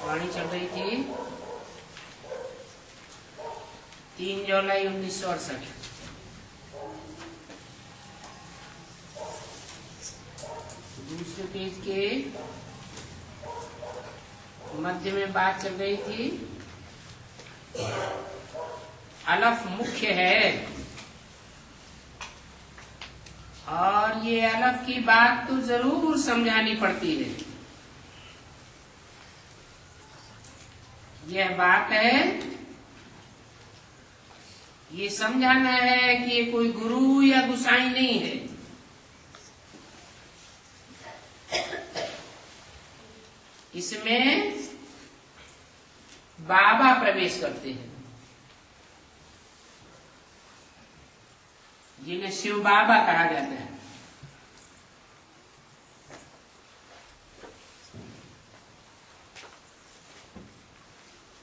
वाणी चल रही थी 3 जुलाई 1968। दूसरे पेज के मध्य में बात चल रही थी, अलफ मुख्य है और ये अलफ की बात तो जरूर समझानी पड़ती है। यह बात है, ये समझाना है कि ये कोई गुरु या गुसाई नहीं है। इसमें बाबा प्रवेश करते हैं, जिन्हें शिव बाबा कहा जाता है।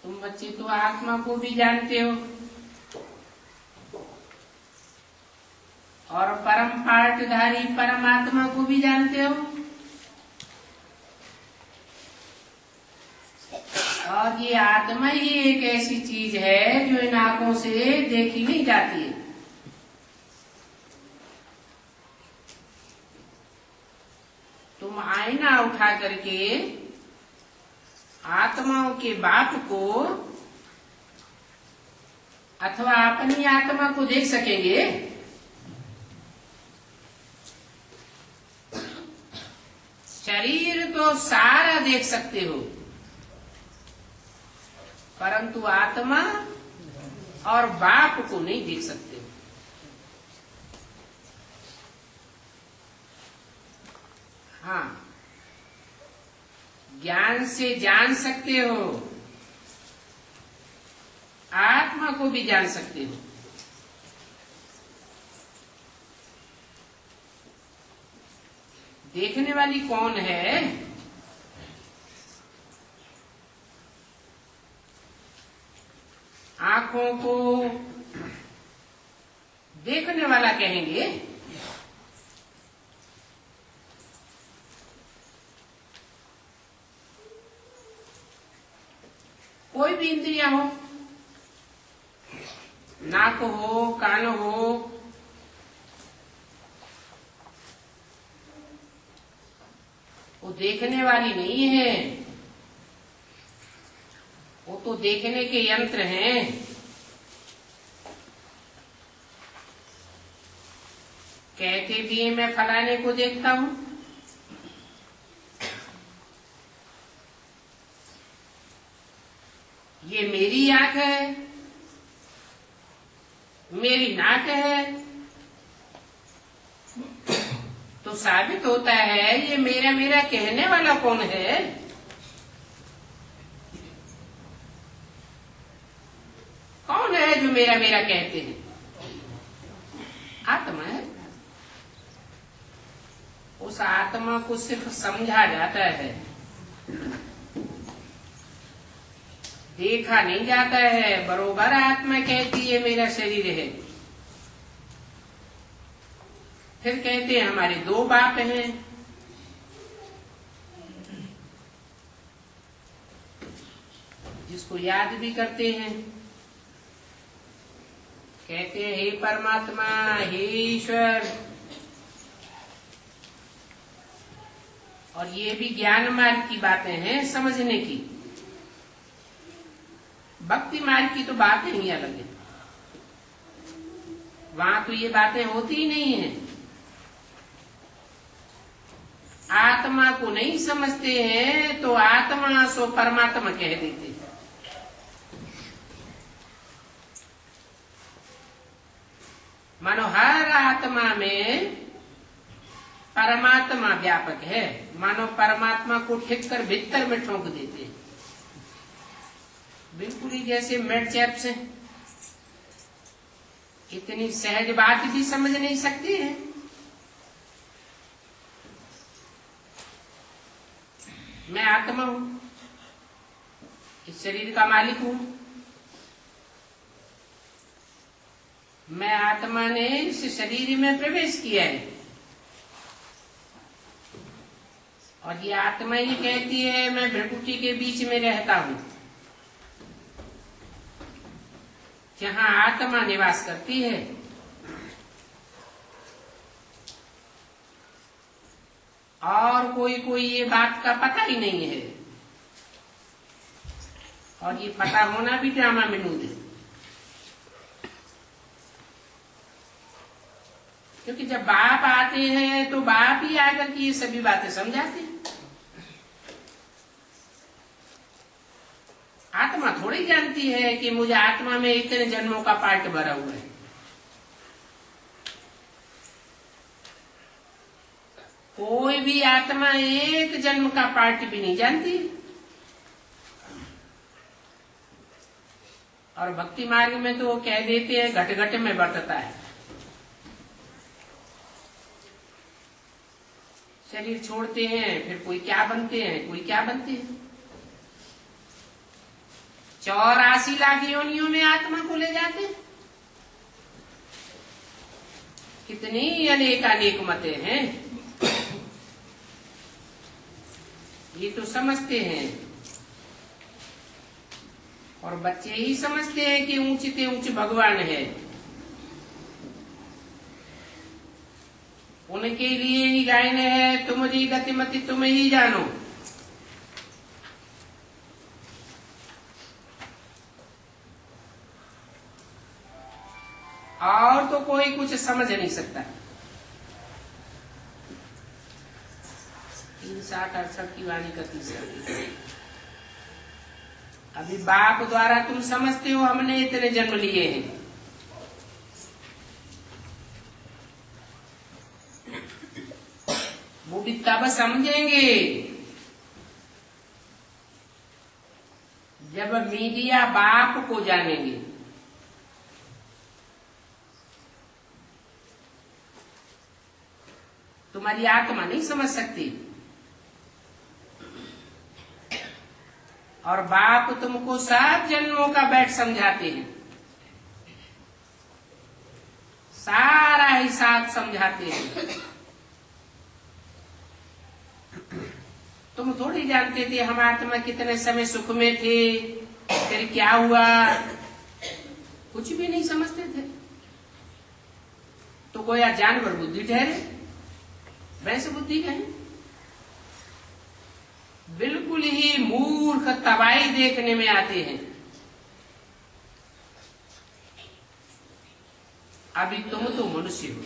तुम बच्चे तो आत्मा को भी जानते हो और परम पाठधारी परमात्मा को भी जानते हो, और ये आत्मा ही एक ऐसी चीज है जो इन आंखों से देखी नहीं जाती है। तुम आईना उठा करके आत्माओं के बाप को अथवा अपनी आत्मा को देख सकेंगे? शरीर तो सारा देख सकते हो, परंतु आत्मा और बाप को नहीं देख सकते हो। हाँ, ज्ञान से जान सकते हो, आत्मा को भी जान सकते हो। देखने वाली कौन है? आंखों को देखने वाला कहेंगे। कोई भी इंद्रियां हो, नाक हो, कान हो, वो देखने वाली नहीं है, वो तो देखने के यंत्र हैं। कहते भी मैं फलाने को देखता हूं, ये मेरी आंख है, मेरी नाक है, तो साबित होता है ये मेरा मेरा कहने वाला कौन है? कौन है जो मेरा मेरा कहते हैं? आत्मा है। उस आत्मा को सिर्फ समझा जाता है, देखा नहीं जाता है। बरोबर आत्मा कहती है मेरा शरीर है, फिर कहते हैं हमारे 2 बाप हैं। जिसको याद भी करते हैं, कहते हैं हे परमात्मा, हे ईश्वर। और ये भी ज्ञान मार्ग की बातें हैं, समझने की। भक्ति मार्ग की तो बातें ही अलग है, वहां तो ये बातें होती ही नहीं है। आत्मा को नहीं समझते हैं तो आत्मा सो परमात्मा कह देते हैं। मानो हर आत्मा में परमात्मा व्यापक है, मानो परमात्मा को ठीक कर भीतर में ठोक देते हैं। बिल्कुल ही जैसे मेड चैप से इतनी सहज बात भी समझ नहीं सकती है। मैं आत्मा हूं, इस शरीर का मालिक हूं। मैं आत्मा ने इस शरीर में प्रवेश किया है और ये आत्मा ही कहती है मैं भ्रकुटी के बीच में रहता हूं, जहां आत्मा निवास करती है। और कोई ये बात का पता ही नहीं है, और ये पता होना भी ड्रामा विनोद है। क्योंकि जब बाप आते हैं तो बाप ही आकर के ये सभी बातें समझाते हैं। आत्मा थोड़ी जानती है कि मुझे आत्मा में इतने जन्मों का पार्ट भरा हुआ है। कोई भी आत्मा एक जन्म का पार्ट भी नहीं जानती। और भक्ति मार्ग में तो वो कह देते हैं घट घट में बरतता है। शरीर छोड़ते हैं फिर कोई क्या बनते हैं, कोई क्या बनते हैं। 84 लाख योनियों में आत्मा को ले जाते हैं। कितनी अनेक मतें हैं, ये तो समझते हैं। और बच्चे ही समझते हैं कि ऊंचे से ऊंचे भगवान है। उनके लिए ही गायन है तुम्हारी गतिमति तुम ही जानो। और तो कोई कुछ समझ नहीं सकता। 360-68 की वाणी का तीसरा। अभी बाप द्वारा तुम समझते हो हमने इतने जन्म लिए हैं। वो भी तब समझेंगे जब मीडिया बाप को जानेंगे। तुम्हारी आत्मा नहीं समझ सकती, और बाप तुमको 7 जन्मों का बैठ समझाते हैं, सारा हिसाब समझाते हैं। तुम थोड़ी जानते थे हम आत्मा कितने समय सुख में थे, फिर क्या हुआ, कुछ भी नहीं समझते थे। तो कोई जानवर बुद्धि ठहरे, वैसे बुद्धि कहें। बिल्कुल ही मूर्ख तबाही देखने में आते हैं। अभी तुम तो मनुष्य हो,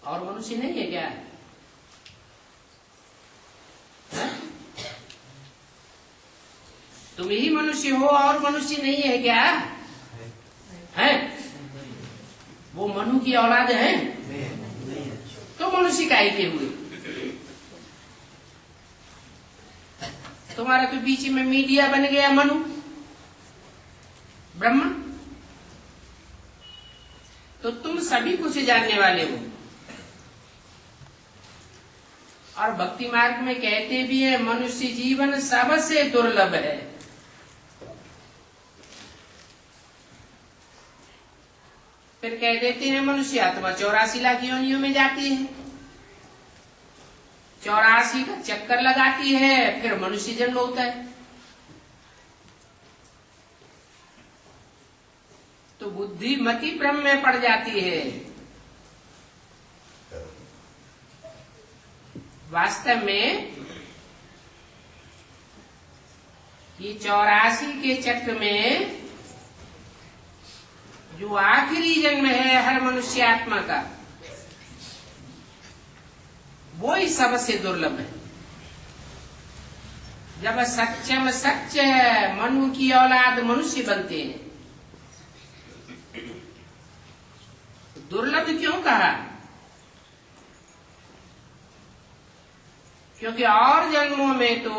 और मनुष्य नहीं है क्या? तुम ही मनुष्य हो और मनुष्य नहीं है क्या? है? वो मनु की औलाद है तो मनुष्य काहे के हुए? तुम्हारा तो बीच में मीडिया बन गया मनु ब्रह्मा। तो तुम सभी कुछ जानने वाले हो। और भक्ति मार्ग में कहते भी है मनुष्य जीवन सबसे दुर्लभ है। फिर कह देते हैं मनुष्य आत्मा 84 लाख योनियों में जाती है, 84 का चक्कर लगाती है, फिर मनुष्य जन्म होता है। तो बुद्धि मति भ्रम में पड़ जाती है। वास्तव में ये 84 के चक्र में जो आखिरी जन्म है हर मनुष्य आत्मा का, वो ही सबसे दुर्लभ है। जब सच्चम सच्च मनु की औलाद मनुष्य बनते हैं। दुर्लभ क्यों कहा? क्योंकि और जन्मों में तो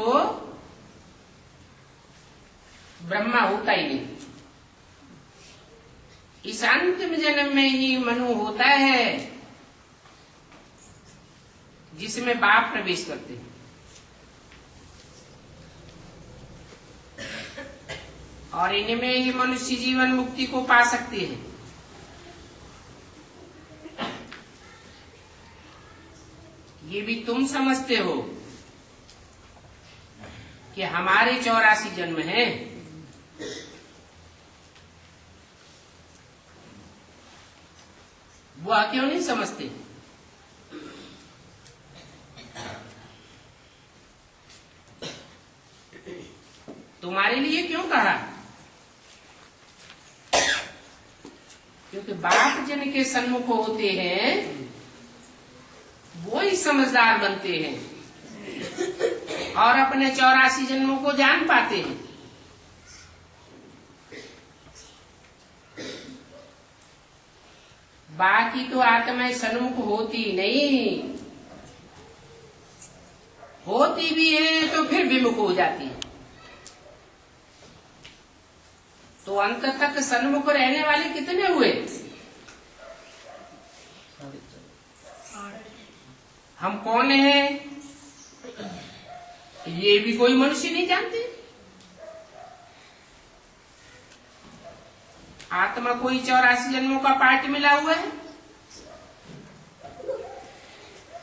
ब्रह्मा होता ही नहीं। इस अंतिम जन्म में ही मनु होता है जिसमें बाप प्रवेश करते हैं। और इनमें ही मनुष्य जीवन मुक्ति को पा सकते हैं। ये भी तुम समझते हो कि हमारे 84 जन्म हैं। वो क्यों नहीं समझते? तुम्हारे लिए क्यों कहा? क्योंकि बाप जन के सन्मुख होते हैं वो ही समझदार बनते हैं और अपने 84 जन्मों को जान पाते हैं। बाकी तो आत्माएं सन्मुख होती नहीं, होती भी है तो फिर विमुख हो जाती है। तो अंत तक सन्मुख रहने वाले कितने हुए? हम कौन हैं ये भी कोई मनुष्य नहीं जानते। आत्मा कोई 84 जन्मों का पार्ट मिला हुआ है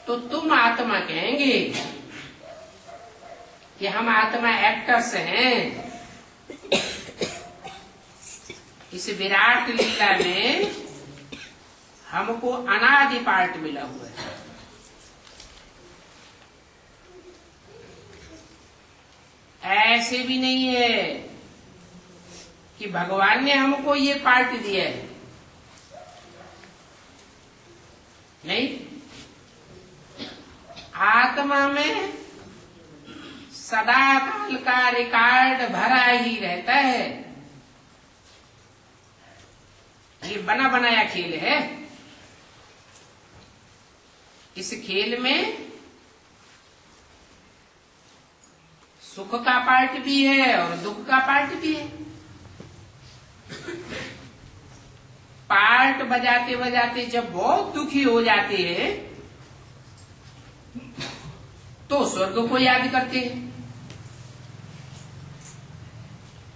तो तुम आत्मा कहेंगे कि हम आत्मा एक्टर्स हैं। इस विराट लीला में हमको अनादि पार्ट मिला हुआ है। ऐसे भी नहीं है कि भगवान ने हमको ये पार्ट दिया है, नहीं। आत्मा में सदा काल का रिकॉर्ड भरा ही रहता है। ये बना बनाया खेल है। इस खेल में सुख का पार्ट भी है और दुख का पार्ट भी है। पार्ट बजाते बजाते जब बहुत दुखी हो जाते हैं तो स्वर्ग को याद करते हैं।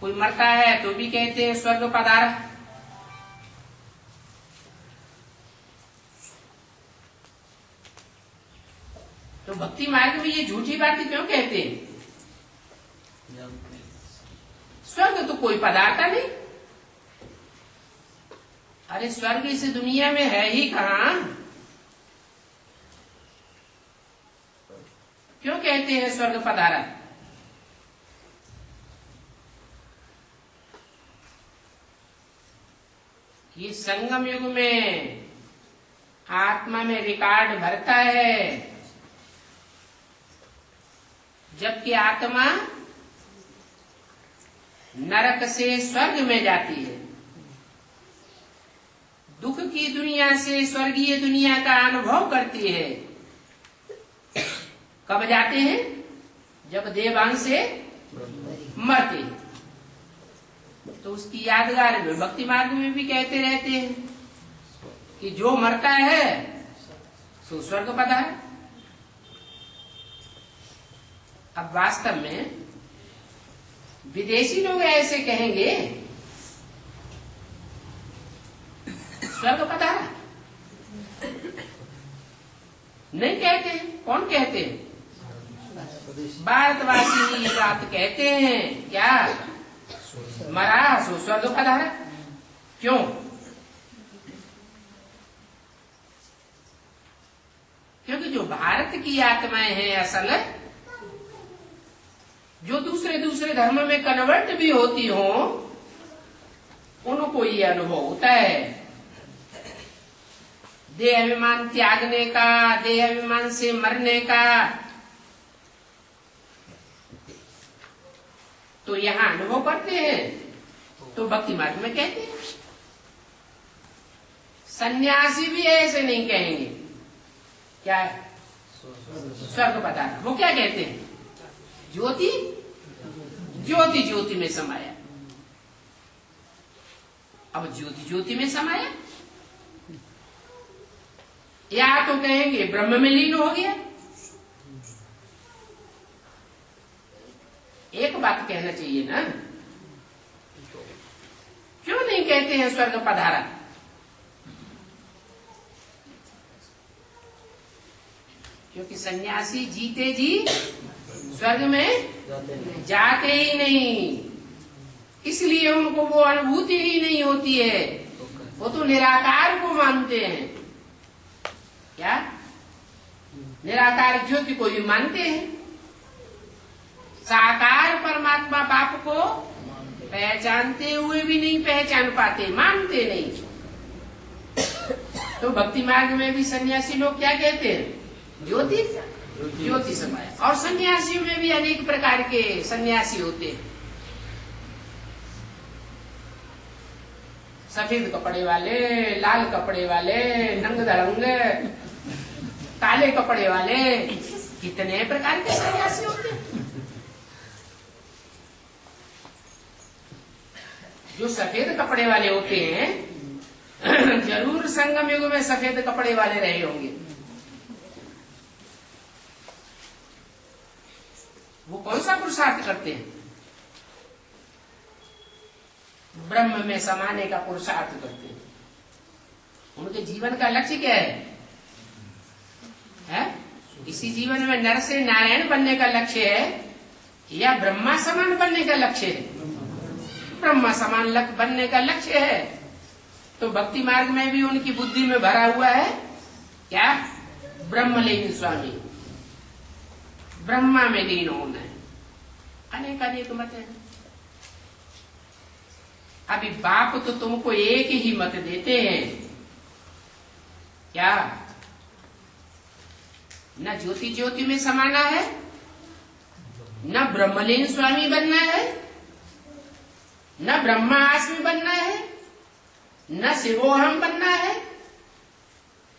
कोई मरता है तो भी कहते हैं स्वर्ग पधारा। तो भक्ति मार्ग में ये झूठी बातें क्यों कहते हैं? स्वर्ग तो कोई पदार्थ नहीं। अरे स्वर्ग इस दुनिया में है ही कहां? क्यों कहते हैं स्वर्ग पधारा? ये संगम युग में आत्मा में रिकॉर्ड भरता है, जबकि आत्मा नरक से स्वर्ग में जाती है। दुख की दुनिया से स्वर्गीय दुनिया का अनुभव करती है। कब जाते हैं? जब देवांश से मरते हैं। तो उसकी यादगार में भक्ति मार्ग में भी कहते रहते हैं कि जो मरता है सो स्वर्ग पता है। अब वास्तव में विदेशी लोग ऐसे कहेंगे स्वर्ग पता है? नहीं कहते हैं। कौन कहते हैं? भारतवासी ये बात कहते हैं। क्या मरा सो स्वर्ग पता है? क्यों? क्योंकि जो भारत की आत्माएं हैं असल, जो दूसरे दूसरे धर्म में कन्वर्ट भी होती हो, उनको ये अनुभव होता है देह अभिमान त्यागने का, देह अभिमान से मरने का। तो यहाँ अनुभव करते हैं तो भक्ति मार्ग में कहते हैं। सन्यासी भी ऐसे नहीं कहेंगे क्या स्वर्ग पता। वो क्या कहते हैं? ज्योति ज्योति ज्योति में समाया। अब ज्योति ज्योति में समाया, या तो कहेंगे ब्रह्म में लीन हो गया। एक बात कहना चाहिए ना, क्यों नहीं कहते हैं स्वर्ग पधारा? क्योंकि सन्यासी जीते जी स्वर्ग में जाते ही नहीं, इसलिए उनको वो अनुभूति ही नहीं होती है। वो तो निराकार को मानते हैं। क्या? निराकार ज्योति को भी मानते हैं। साकार परमात्मा बाप को पहचानते हुए भी नहीं पहचान पाते, मानते नहीं। तो भक्ति मार्ग में भी सन्यासी लोग क्या कहते हैं? ज्योति, ज्योति समाया। और सन्यासियों में भी अनेक प्रकार के सन्यासी होते हैं। सफेद कपड़े वाले, लाल कपड़े वाले, नंग दरंग, काले कपड़े वाले, कितने प्रकार के सन्यासी होते हैं। जो सफेद कपड़े वाले होते हैं जरूर संगम युग में सफेद कपड़े वाले रहे होंगे। वो कौन सा पुरुषार्थ करते हैं? ब्रह्म में समाने का पुरुषार्थ करते हैं। उनके जीवन का लक्ष्य क्या है? इसी जीवन में नर से नारायण बनने का लक्ष्य है या ब्रह्मा समान बनने का लक्ष्य है? ब्रह्मा समान बनने का लक्ष्य है। तो भक्ति मार्ग में भी उनकी बुद्धि में भरा हुआ है क्या? ब्रह्मलीन स्वामी, ब्रह्मा में लीन होना है। अनेक अनेक मत है। अभी बाप तो तुमको एक ही मत देते हैं क्या? न ज्योति ज्योति में समाना है, न ब्रह्मलीन स्वामी बनना है, न ब्रह्मास्मि बनना है, न शिवोहम बनना है।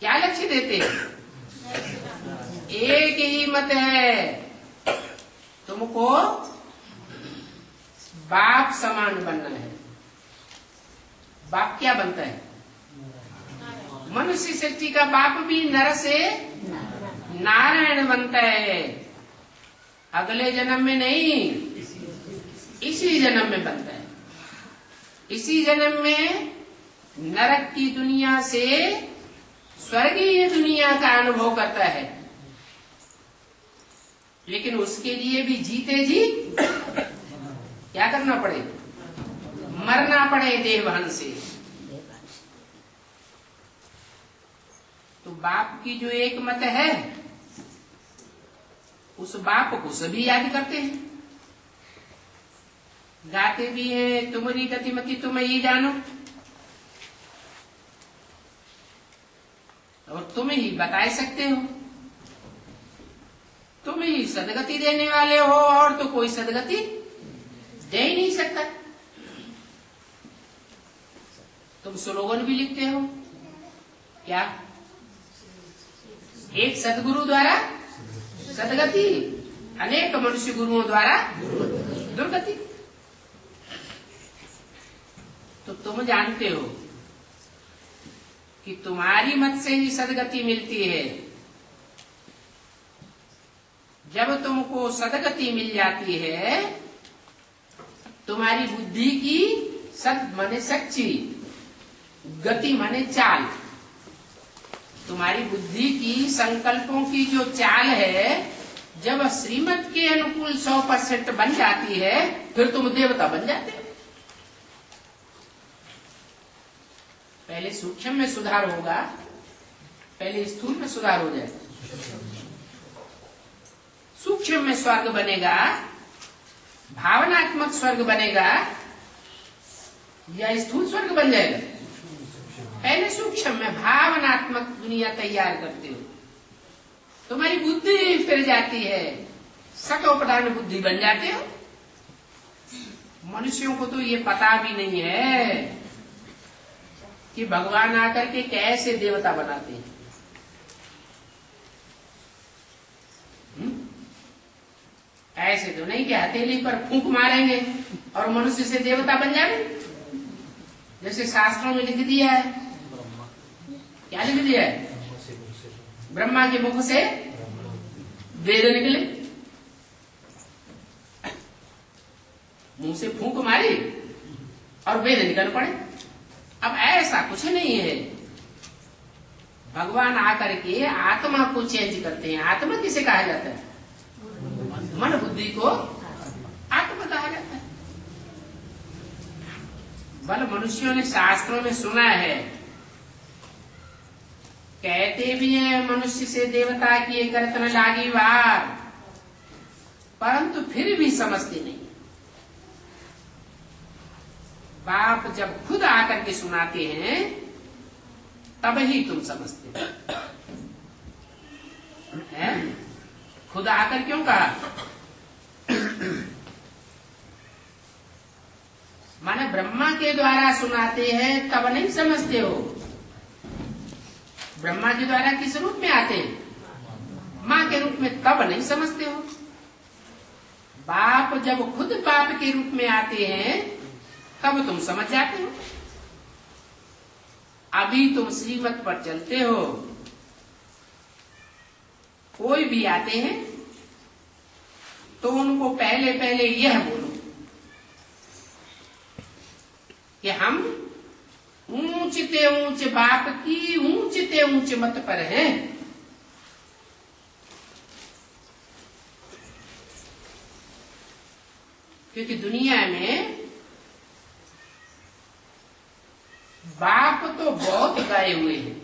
क्या लक्ष्य देते हैं? एक ही मत है, तुमको बाप समान बनना है। बाप क्या बनता है? मनुष्य सृष्टि का बाप भी नर से नारायण बनता है। अगले जन्म में नहीं, इसी जन्म में बनता है। इसी जन्म में नरक की दुनिया से स्वर्गीय दुनिया का अनुभव करता है। लेकिन उसके लिए भी जीते जी क्या करना पड़े? मरना पड़े देवहन से। तो बाप की जो एक मत है, उस बाप को सभी याद करते हैं, गाते भी हैं, तुम्हारी गतिमति तुम ही जानो, और तुम ही बता सकते हो। तुम ही सदगति देने वाले हो, और तो कोई सदगति दे ही नहीं सकता। तुम स्लोगन भी लिखते हो क्या? एक सदगुरु द्वारा सदगति, अनेक मनुष्य गुरुओं द्वारा दुर्गति। तो तुम जानते हो कि तुम्हारी मत से ही सदगति मिलती है। जब तुमको सदगति मिल जाती है, तुम्हारी बुद्धि की सद माने सच्ची, गति माने चाल, तुम्हारी बुद्धि की संकल्पों की जो चाल है, जब श्रीमत के अनुकूल 100% बन जाती है, फिर तुम देवता बन जाते हो। पहले सूक्ष्म में सुधार होगा, पहले स्थूल में सुधार हो जाए। सूक्ष्म में स्वर्ग बनेगा, भावनात्मक स्वर्ग बनेगा, या स्थूल स्वर्ग बन जाएगा? पहले सूक्ष्म में भावनात्मक दुनिया तैयार करते हो, तुम्हारी बुद्धि फिर जाती है, सतोपदान बुद्धि बन जाते हो। मनुष्यों को तो ये पता भी नहीं है कि भगवान आकर के कैसे देवता बनाते हैं। ऐसे तो नहीं कि हथेली पर फूंक मारेंगे और मनुष्य से देवता बन जाए, जैसे शास्त्रों में लिख दिया है। क्या लिख दिया है? ब्रह्मा के मुख से वेद निकले, मुंह से फूंक मारी और वेद निकल पड़े। अब ऐसा कुछ नहीं है। भगवान आकर के आत्मा को चेंज करते हैं। आत्मा किसे कहा जाता है? मन बुद्धि को आत्मा कहा जाता है। बल मनुष्यों ने शास्त्रों में सुना है, कहते भी हैं मनुष्य से देवता की करत न लागी वार, परंतु फिर भी समझते नहीं। बाप जब खुद आकर के सुनाते हैं तब ही तुम समझते हैं। खुद आकर क्यों कहा? माने ब्रह्मा के द्वारा सुनाते हैं तब नहीं समझते हो। ब्रह्मा के द्वारा किस रूप में आते हैं? माँ के रूप में, तब नहीं समझते हो। बाप जब खुद बाप के रूप में आते हैं तब तुम समझ जाते हो। अभी तुम श्रीमत पर चलते हो, कोई भी आते हैं तो उनको पहले पहले यह बोलो कि हम ऊंचते ऊंच बाप की ऊंचते ऊंच मत पर हैं। क्योंकि दुनिया में बाप तो बहुत गए हुए हैं।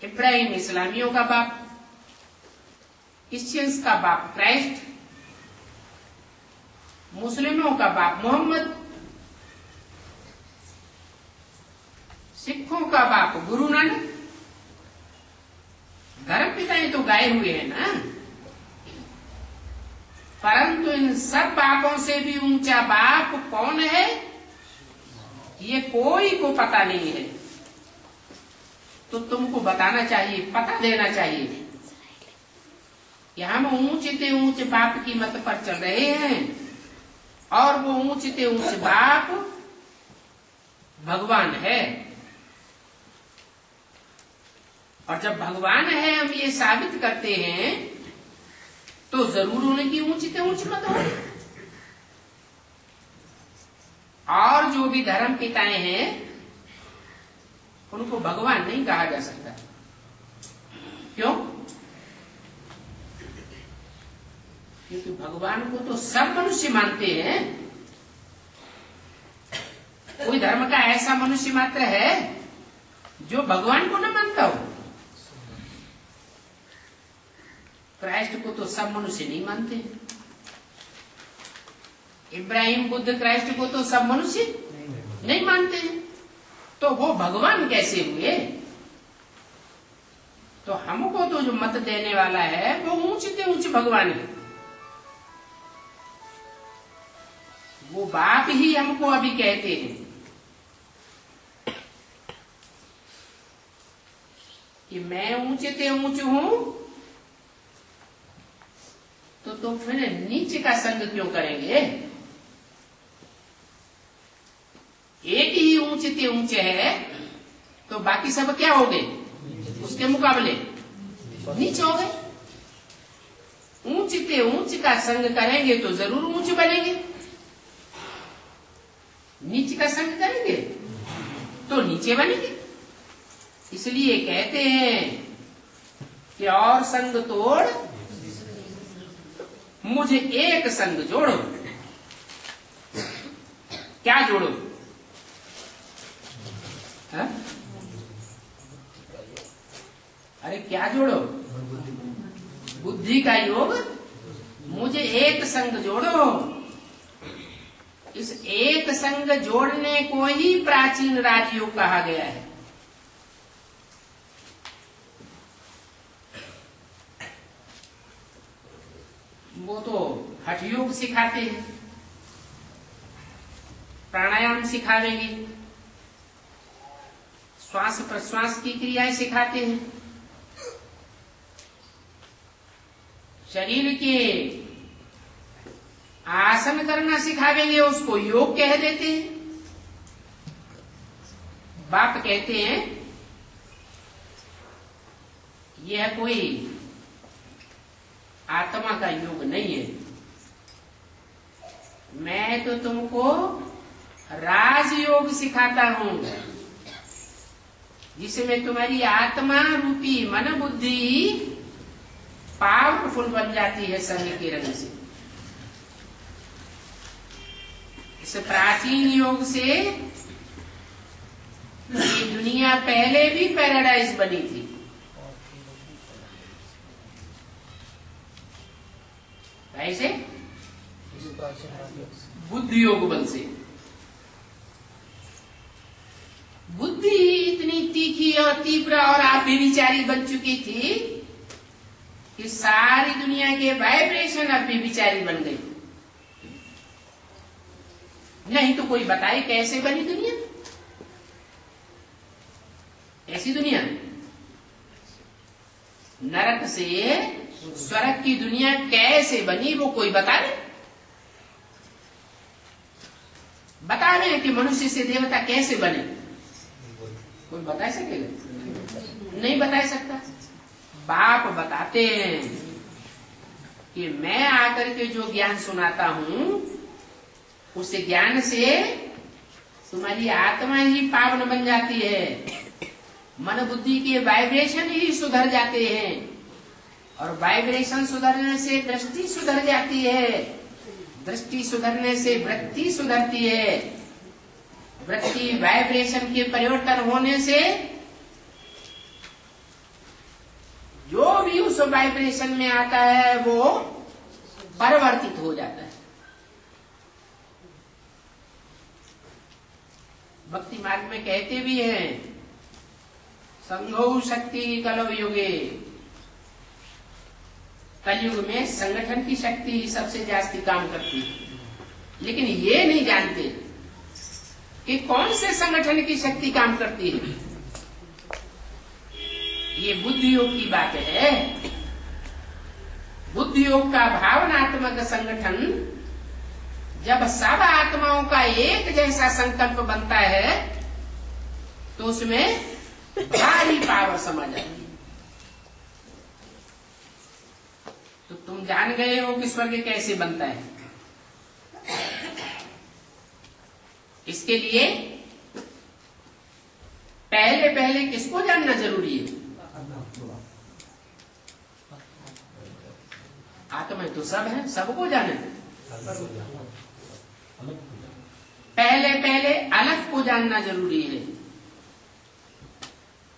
इब्राहिम इस्लामियों का बाप, क्रिश्चियंस का बाप क्राइस्ट, मुस्लिमों का बाप मोहम्मद, सिखों का बाप गुरु नानक। धर्म पिताएं तो गाए हुए हैं ना, परंतु इन सब बापों से भी ऊंचा बाप कौन है ये कोई को पता नहीं है। तो तुमको बताना चाहिए, पता देना चाहिए कि हम ऊंचते ऊंच बाप की मत पर चल रहे हैं और वो ऊंचते ऊंच बाप भगवान है। और जब भगवान है हम ये साबित करते हैं तो जरूर उनकी ऊंचते ऊंच मत हो। और जो भी धर्म पिताएं हैं उनको भगवान नहीं कहा जा सकता। क्यों? क्योंकि भगवान को तो सब मनुष्य मानते हैं। कोई धर्म का ऐसा मनुष्य मात्र है जो भगवान को न मानता हो। क्राइस्ट को तो सब मनुष्य नहीं मानते। इब्राहिम बुद्ध क्राइस्ट को तो सब मनुष्य नहीं मानते हैं, तो वो भगवान कैसे हुए? तो हमको तो जो मत देने वाला है वो ऊंचते ऊंच भगवान है। वो बाप ही हमको अभी कहते हैं कि मैं ऊंचते ऊंच हूं, तो तुम फिर नीचे का संग क्यों करेंगे? एक ही ऊंचते ऊंचे है तो बाकी सब क्या हो गए? उसके मुकाबले नीचे हो गए। ऊंचते ऊंच का संग करेंगे तो जरूर ऊंच बनेंगे, नीचे का संग करेंगे तो नीचे बनेंगे। इसलिए कहते हैं कि और संग तोड़ मुझे एक संग जोड़ो। क्या जोड़ो? हा? अरे क्या जोड़ो? बुद्धि का योग। मुझे एक संग जोड़ो। इस एक संग जोड़ने को ही प्राचीन राजयोग कहा गया है। वो तो हठ योग सिखाते हैं, प्राणायाम सिखावेंगे, श्वास प्रश्वास की क्रियाएं सिखाते हैं, शरीर के आसन करना सिखावेंगे, उसको योग कह देते हैं। बाप कहते हैं यह कोई आत्मा का योग नहीं है, मैं तो तुमको राजयोग सिखाता हूं। जिसमें तुम्हारी आत्मा रूपी मन बुद्धि पावरफुल बन जाती है संग के रंग से। इस प्राचीन योग से ये दुनिया पहले भी पैराडाइज बनी थी। कैसे? बुद्धि योग बल से। बुद्धि इतनी तीखी और तीव्र और आप बेविचारी बन चुकी थी कि सारी दुनिया के वाइब्रेशन अब बेविचारी बन गई। नहीं तो कोई बताए कैसे बनी दुनिया? ऐसी दुनिया नरक से स्वर्ग की दुनिया कैसे बनी, वो कोई बता रहे? बता रहे कि मनुष्य से देवता कैसे बने? कोई बता सकेगा? नहीं बता सकता। बाप बताते हैं कि मैं आकर के जो ज्ञान सुनाता हूं उस ज्ञान से तुम्हारी आत्मा ही पावन बन जाती है, मन बुद्धि के वाइब्रेशन ही सुधर जाते हैं, और वाइब्रेशन सुधरने से दृष्टि सुधर जाती है, दृष्टि सुधरने से वृत्ति सुधरती है, वृत्ति वाइब्रेशन के परिवर्तन होने से जो भी उस वाइब्रेशन में आता है वो परिवर्तित हो जाता है। भक्ति मार्ग में कहते भी हैं, संघौ शक्ति कलौ युगे, कलयुग में संगठन की शक्ति सबसे ज्यादा काम करती है। लेकिन ये नहीं जानते कि कौन से संगठन की शक्ति काम करती है। ये बुद्धि योग की बात है। बुद्धि योग का भावनात्मक संगठन जब सब आत्माओं का एक जैसा संकल्प बनता है तो उसमें भारी पावर समझ आती है। तो तुम जान गए हो कि स्वर्ग कैसे बनता है। इसके लिए पहले पहले किसको जानना जरूरी है? आत्मा तो सब है, सबको जाने। पहले पहले अलग को जानना जरूरी है,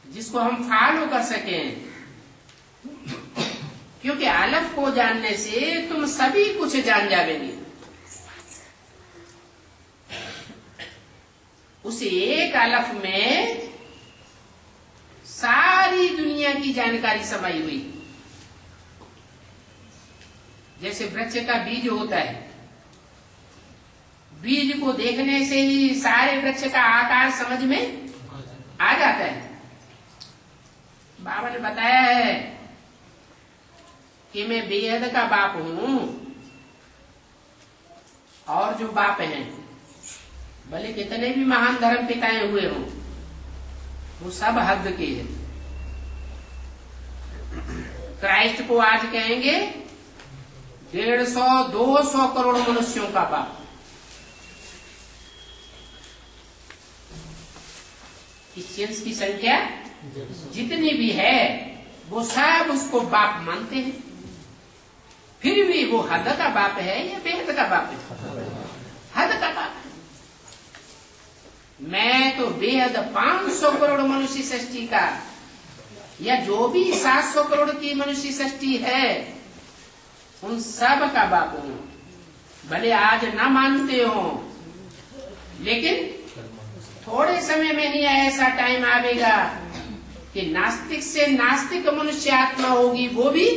जिसको हम फॉलो कर सकें। क्योंकि अलग को जानने से तुम सभी कुछ जान जाओगे। उस एक अलफ में सारी दुनिया की जानकारी समाई हुई। जैसे वृक्ष का बीज होता है, बीज को देखने से ही सारे वृक्ष का आकार समझ में आ जाता है। बाबा ने बताया है कि मैं बेहद का बाप हूं, और जो बाप हैं भले कितने भी महान धर्म पिताएं हुए हों, वो सब हद के हैं। क्राइस्ट को आज कहेंगे 150-200 करोड़ मनुष्यों का बाप। क्रिश्चियंस की संख्या जितनी भी है वो सब उसको बाप मानते हैं। फिर भी वो हद का बाप है या बेहद का बाप है? हद का बाप है। मैं तो बेहद 500 करोड़ मनुष्य सृष्टि का, या जो भी 700 करोड़ की मनुष्य सृष्टि है, उन सब का बाप हूं। भले आज ना मानते हो, लेकिन थोड़े समय में ही ऐसा टाइम आएगा कि नास्तिक से नास्तिक मनुष्य आत्मा होगी, वो भी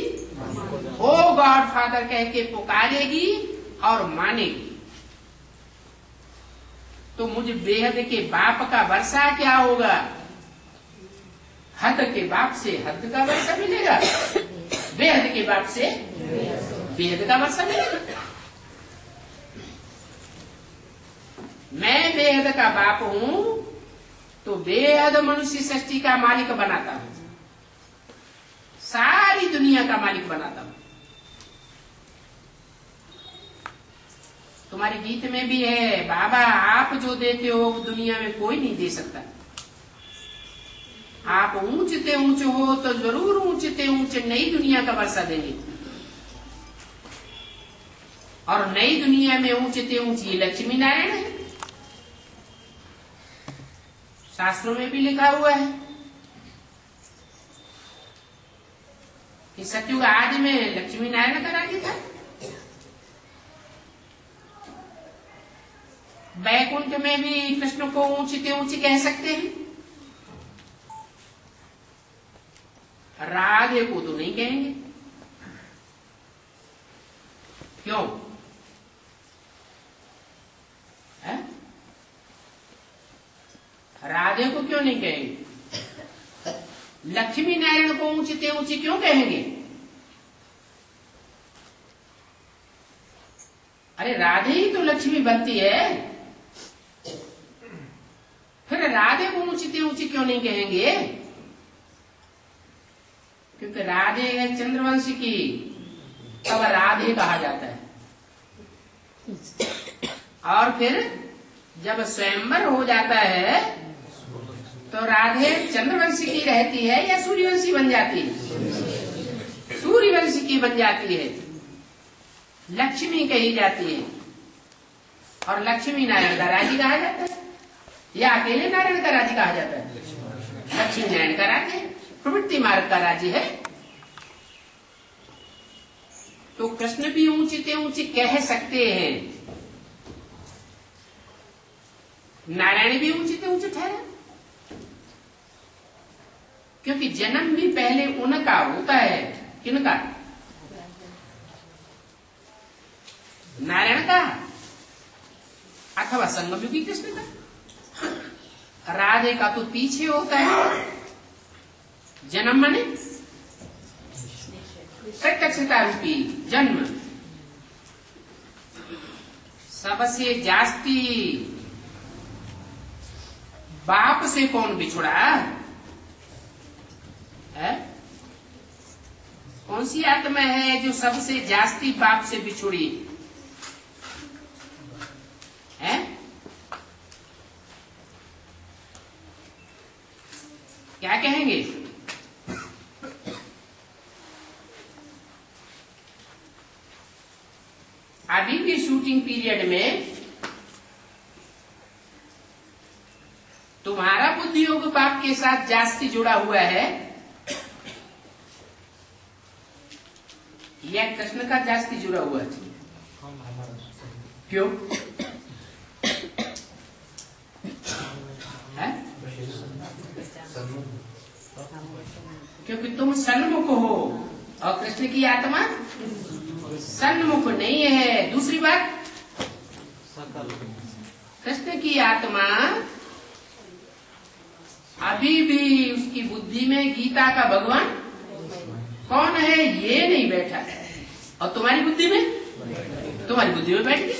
ओ गॉड फादर कह के पुकारेगी और मानेगी। तो मुझे बेहद के बाप का वर्षा क्या होगा? हद के बाप से हद का वर्षा मिलेगा, बेहद के बाप से बेहद का वर्षा मिलेगा। मैं बेहद का बाप हूं तो बेहद मनुष्य सृष्टि का मालिक बनाता हूं, सारी दुनिया का मालिक बनाता हूं। तुम्हारे गीत में भी है, बाबा आप जो देते हो दुनिया में कोई नहीं दे सकता। आप ऊंचते ऊंचे हो तो जरूर ऊंचते ऊंचे नई दुनिया का वर्षा देंगे, और नई दुनिया में ऊंचते ऊंची लक्ष्मी नारायण है। शास्त्रों में भी लिखा हुआ है कि सतयुग आदि में लक्ष्मी नारायण का राज्य था। वैकुंठ में भी कृष्ण को ऊंचते ऊंचे कह सकते हैं, राधे को तो नहीं कहेंगे। क्यों? है? राधे को क्यों नहीं कहेंगे? लक्ष्मी नारायण को ऊंचते ऊंचे क्यों कहेंगे? अरे राधे ही तो लक्ष्मी बनती है, फिर राधे को ऊंचते ऊंचे क्यों नहीं कहेंगे? क्योंकि राधे है चंद्रवंश की, तब राधे कहा जाता है। और फिर जब स्वयंवर हो जाता है तो राधे चंद्रवंशी की रहती है या सूर्यवंशी बन जाती है? सूर्यवंशी की बन जाती है, लक्ष्मी कही जाती है। और लक्ष्मी नारायण का राज्य कहा जाता है, या अकेले नारायण का राज्य कहा जाता है? लक्ष्मी नारायण का राज्य है, प्रवृत्ति मार्ग का राज्य है। तो कृष्ण भी ऊंचते ऊंचे कह सकते हैं, नारायण भी ऊंचते ऊंचे ठहरे, क्योंकि जन्म भी पहले उनका होता है। किनका? नारायण का अथवा संगमयुगी कृष्ण का। राधे का तो पीछे होता है जन्म, माने प्रत्यक्षता रूपी जन्म। सबसे जास्ती बाप से कौन बिछुड़ा है? कौन सी आत्मा है जो सबसे जास्ती बाप से बिछुड़ी है? क्या कहेंगे? अभी भी शूटिंग पीरियड में तुम्हारा बुद्धि योग बाप के साथ जास्ती जुड़ा हुआ है या कृष्ण का जास्ती जुड़ा हुआ है? क्यों? है? क्योंकि तुम सन्मुख हो और कृष्ण की आत्मा सन्मुख नहीं है। दूसरी बात, कृष्ण की आत्मा अभी भी उसकी बुद्धि में गीता का भगवान कौन है ये नहीं बैठा है, और तुम्हारी बुद्धि में बैठ गई।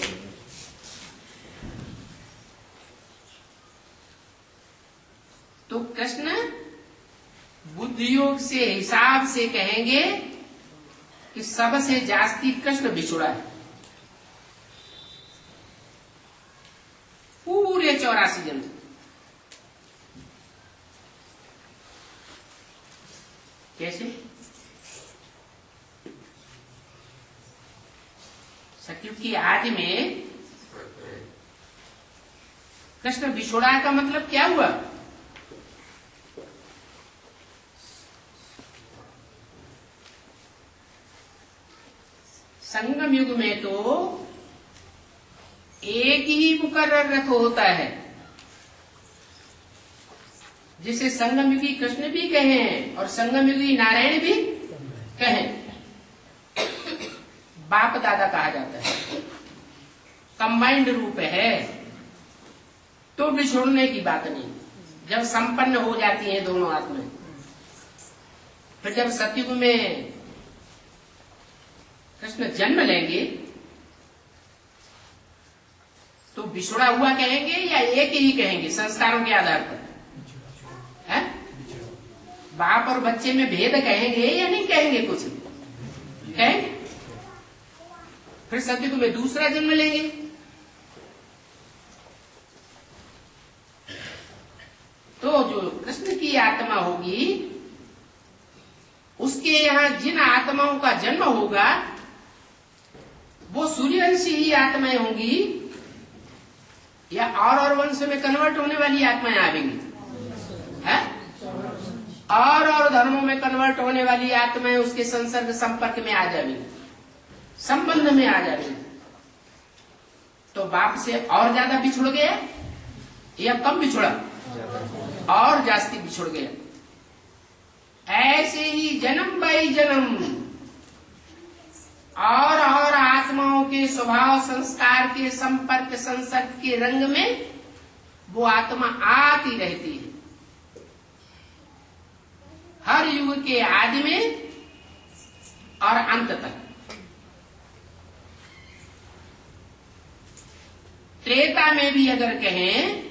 तो कृष्ण बुद्धि योग से हिसाब से कहेंगे कि सबसे जास्ती कृष्ण बिछुड़ा है पूरे 84 जन्म। कैसे? सतयुग की आदि में कृष्ण बिछुड़ा का मतलब क्या हुआ? संगम युग में तो एक ही मुकर्रर रथ होता है, जिसे संगम युगी कृष्ण भी कहे और संगम युगी नारायण भी कहे। बाप दादा कहा जाता है, कंबाइंड रूप है, तो बिछोड़ने की बात नहीं। जब संपन्न हो जाती हैं दोनों आत्माएं, फिर जब सतयुग में कृष्ण जन्म लेंगे तो बिछुड़ा हुआ कहेंगे या एक ही कहेंगे संस्कारों के आधार पर? है? बाप और बच्चे में भेद कहेंगे या नहीं कहेंगे? कुछ कहेंगे। फिर सतयुग में दूसरा जन्म लेंगे, तो जो कृष्ण की आत्मा होगी जन्म होगा वो सूर्यवंश ही आत्माएं होंगी या और वंश में कन्वर्ट होने वाली आत्माएं आएंगी? है? और धर्मों में कन्वर्ट होने वाली आत्माएं उसके संसर्ग संपर्क में आ जाएंगी, संबंध में आ जाएंगी। तो बाप से और ज्यादा बिछुड़ गया या कम बिछुड़ा? और जास्ती बिछुड़ गया। ऐसे ही जन्म बाई जन्म और आत्माओं के स्वभाव संस्कार के संपर्क संसर्ग के रंग में वो आत्मा आती रहती है, हर युग के आदि में और अंत तक। त्रेता में भी अगर कहें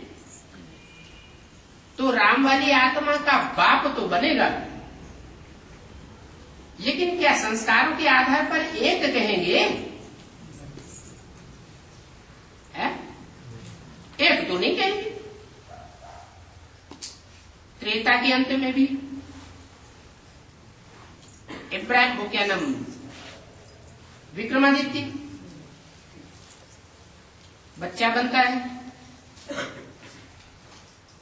तो राम वाली आत्मा का बाप तो बनेगा, लेकिन क्या संस्कारों के आधार पर एक कहेंगे? है? एक तो नहीं कहेंगे। त्रेता के अंत में भी इब्राहिम वो क्या नाम, विक्रमादित्य बच्चा बनता है,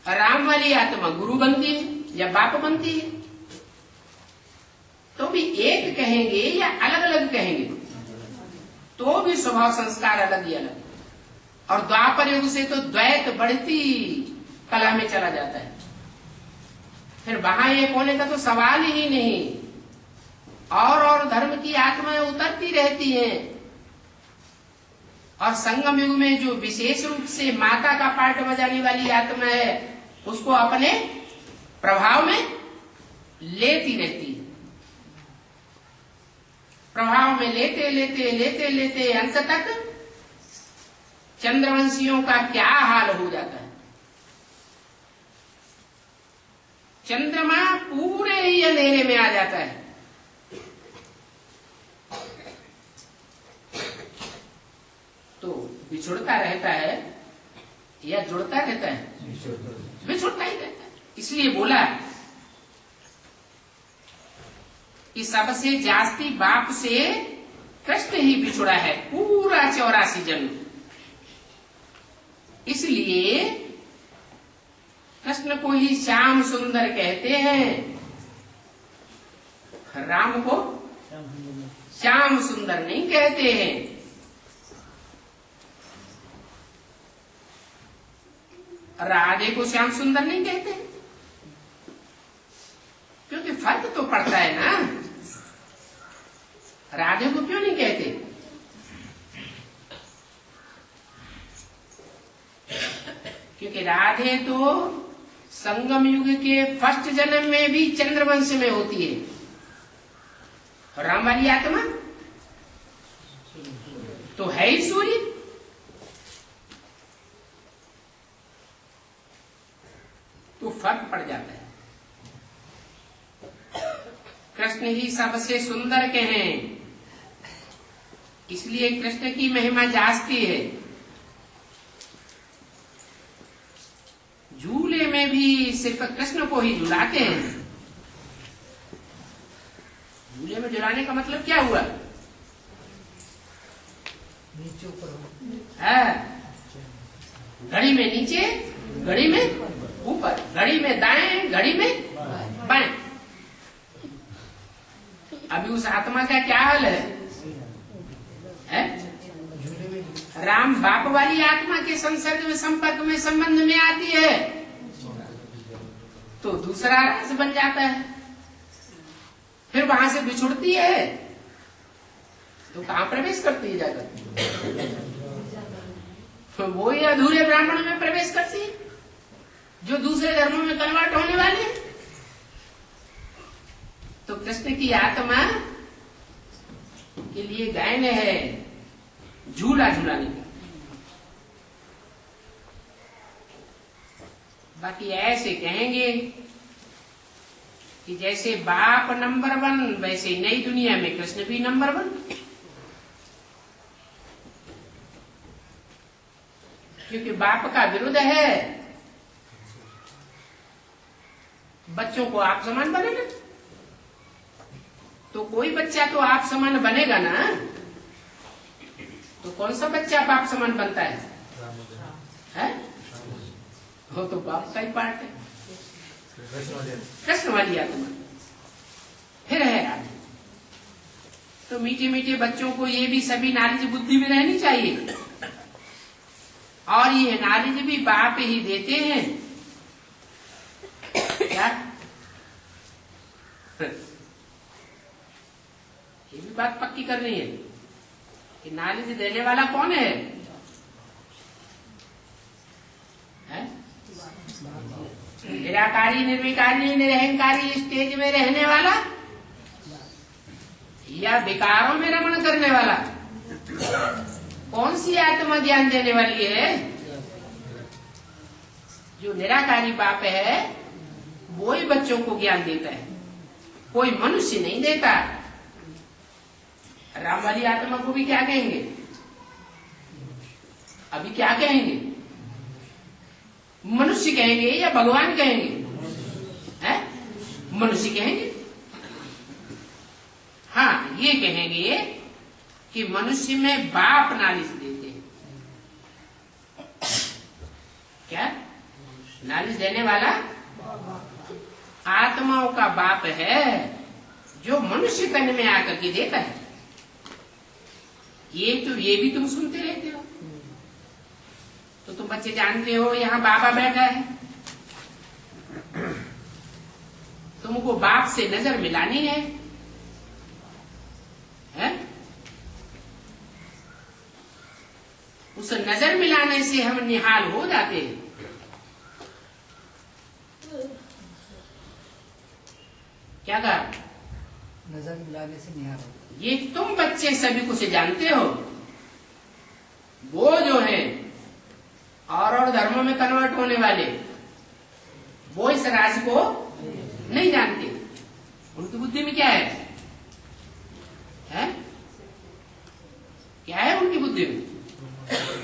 राम वाली आत्मा गुरु बनती है या बाप बनती है। तो भी एक कहेंगे या अलग अलग कहेंगे? तो भी स्वभाव संस्कार अलग ही अलग। और द्वापर युग से तो द्वैत बढ़ती कला में चला जाता है, फिर वहां एक होने का तो सवाल ही नहीं। और धर्म की आत्माएं उतरती रहती हैं, और संगम युग में जो विशेष रूप से माता का पार्ट बजाने वाली आत्मा है उसको अपने प्रभाव में लेती रहती है। प्रभाव में लेते लेते लेते लेते अंत तक चंद्रवंशियों का क्या हाल हो जाता है। चंद्रमा पूरे ही अंधेरे में आ जाता है। तो बिछुड़ता रहता है या जुड़ता रहता है? बिछुड़ता ही रहता है। इसलिए बोला कि सबसे जास्ती बाप से कृष्ण ही बिछुड़ा है पूरा 84 जन्म। इसलिए कृष्ण को ही श्याम सुंदर कहते हैं, राम को श्याम सुंदर नहीं कहते हैं। राधे को श्याम सुंदर नहीं कहते, क्योंकि फर्क तो पड़ता है ना। राधे को क्यों नहीं कहते? क्योंकि राधे तो संगम युग के फर्स्ट जन्म में भी चंद्रवंश में होती है, और राम वाली आत्मा तो है ही सूर्य। तो फर्क पड़ जाता है। कृष्ण ही सबसे सुंदर के हैं, इसलिए कृष्ण की महिमा जास्ती है। झूले में भी सिर्फ कृष्ण को ही झुलाते हैं। झूले में झुलाने का मतलब क्या हुआ? नीचे ऊपर है, घड़ी में नीचे, घड़ी में ऊपर, घड़ी में दाएं, घड़ी में बाएं। अभी उस आत्मा का क्या हाल है? राम बाप वाली आत्मा के संसर्ग में संपर्क में संबंध में आती है तो दूसरा रस बन जाता है, फिर वहां से बिछुड़ती है तो कहां प्रवेश करती है जाकर? तो वो ही अधूरे ब्राह्मण में प्रवेश करती है जो दूसरे धर्मों में कन्वर्ट होने वाले हैं। तो कृष्ण की आत्मा के लिए गायन है झूला झूलाने का। बाकी ऐसे कहेंगे कि जैसे बाप नंबर 1 वैसे नई दुनिया में कृष्ण भी नंबर 1, क्योंकि बाप का विरुद्ध है बच्चों को आप समान बनाना। तो कोई बच्चा तो आप समान बनेगा ना। तो कौन सा बच्चा बाप समान बनता है? वो तो बाप का ही पार्ट है, कृष्ण वाली आत्मा फिर है आगे। तो मीठे मीठे बच्चों को ये भी सभी नॉलेज बुद्धि में रहनी चाहिए, और ये नॉलेज भी बाप ही देते हैं। क्या ये भी बात पक्की करनी है कि नॉलेज देने वाला कौन है? निराकारी, निर्विकारी, निरहंकारी स्टेज में रहने वाला या विकारों में रमण करने वाला? कौन सी आत्मा ज्ञान देने वाली है? जो निराकारी बाप है वो ही बच्चों को ज्ञान देता है, कोई मनुष्य नहीं देता। राम वाली आत्मा को भी क्या कहेंगे? अभी क्या कहेंगे? मनुष्य कहेंगे या भगवान कहेंगे? है? मनुष्य कहेंगे। हाँ, ये कहेंगे कि मनुष्य में बाप नॉलेज देते हैं। क्या नॉलेज देने वाला आत्माओं का बाप है, जो मनुष्य तन में आकर के देता है। ये भी तुम सुनते रहते हो। तो तुम बच्चे जानते हो यहाँ बाबा बैठा है, तुमको बाप से नजर मिलानी है? उस नजर मिलाने से हम निहाल हो जाते हैं। क्या कहा? नजर मिलाने से निहाल हो। ये तुम बच्चे सभी कुछ जानते हो, वो जो है और धर्मों में कन्वर्ट होने वाले वो इस राज को नहीं जानते। उनकी बुद्धि में क्या है? क्या है उनकी बुद्धि में?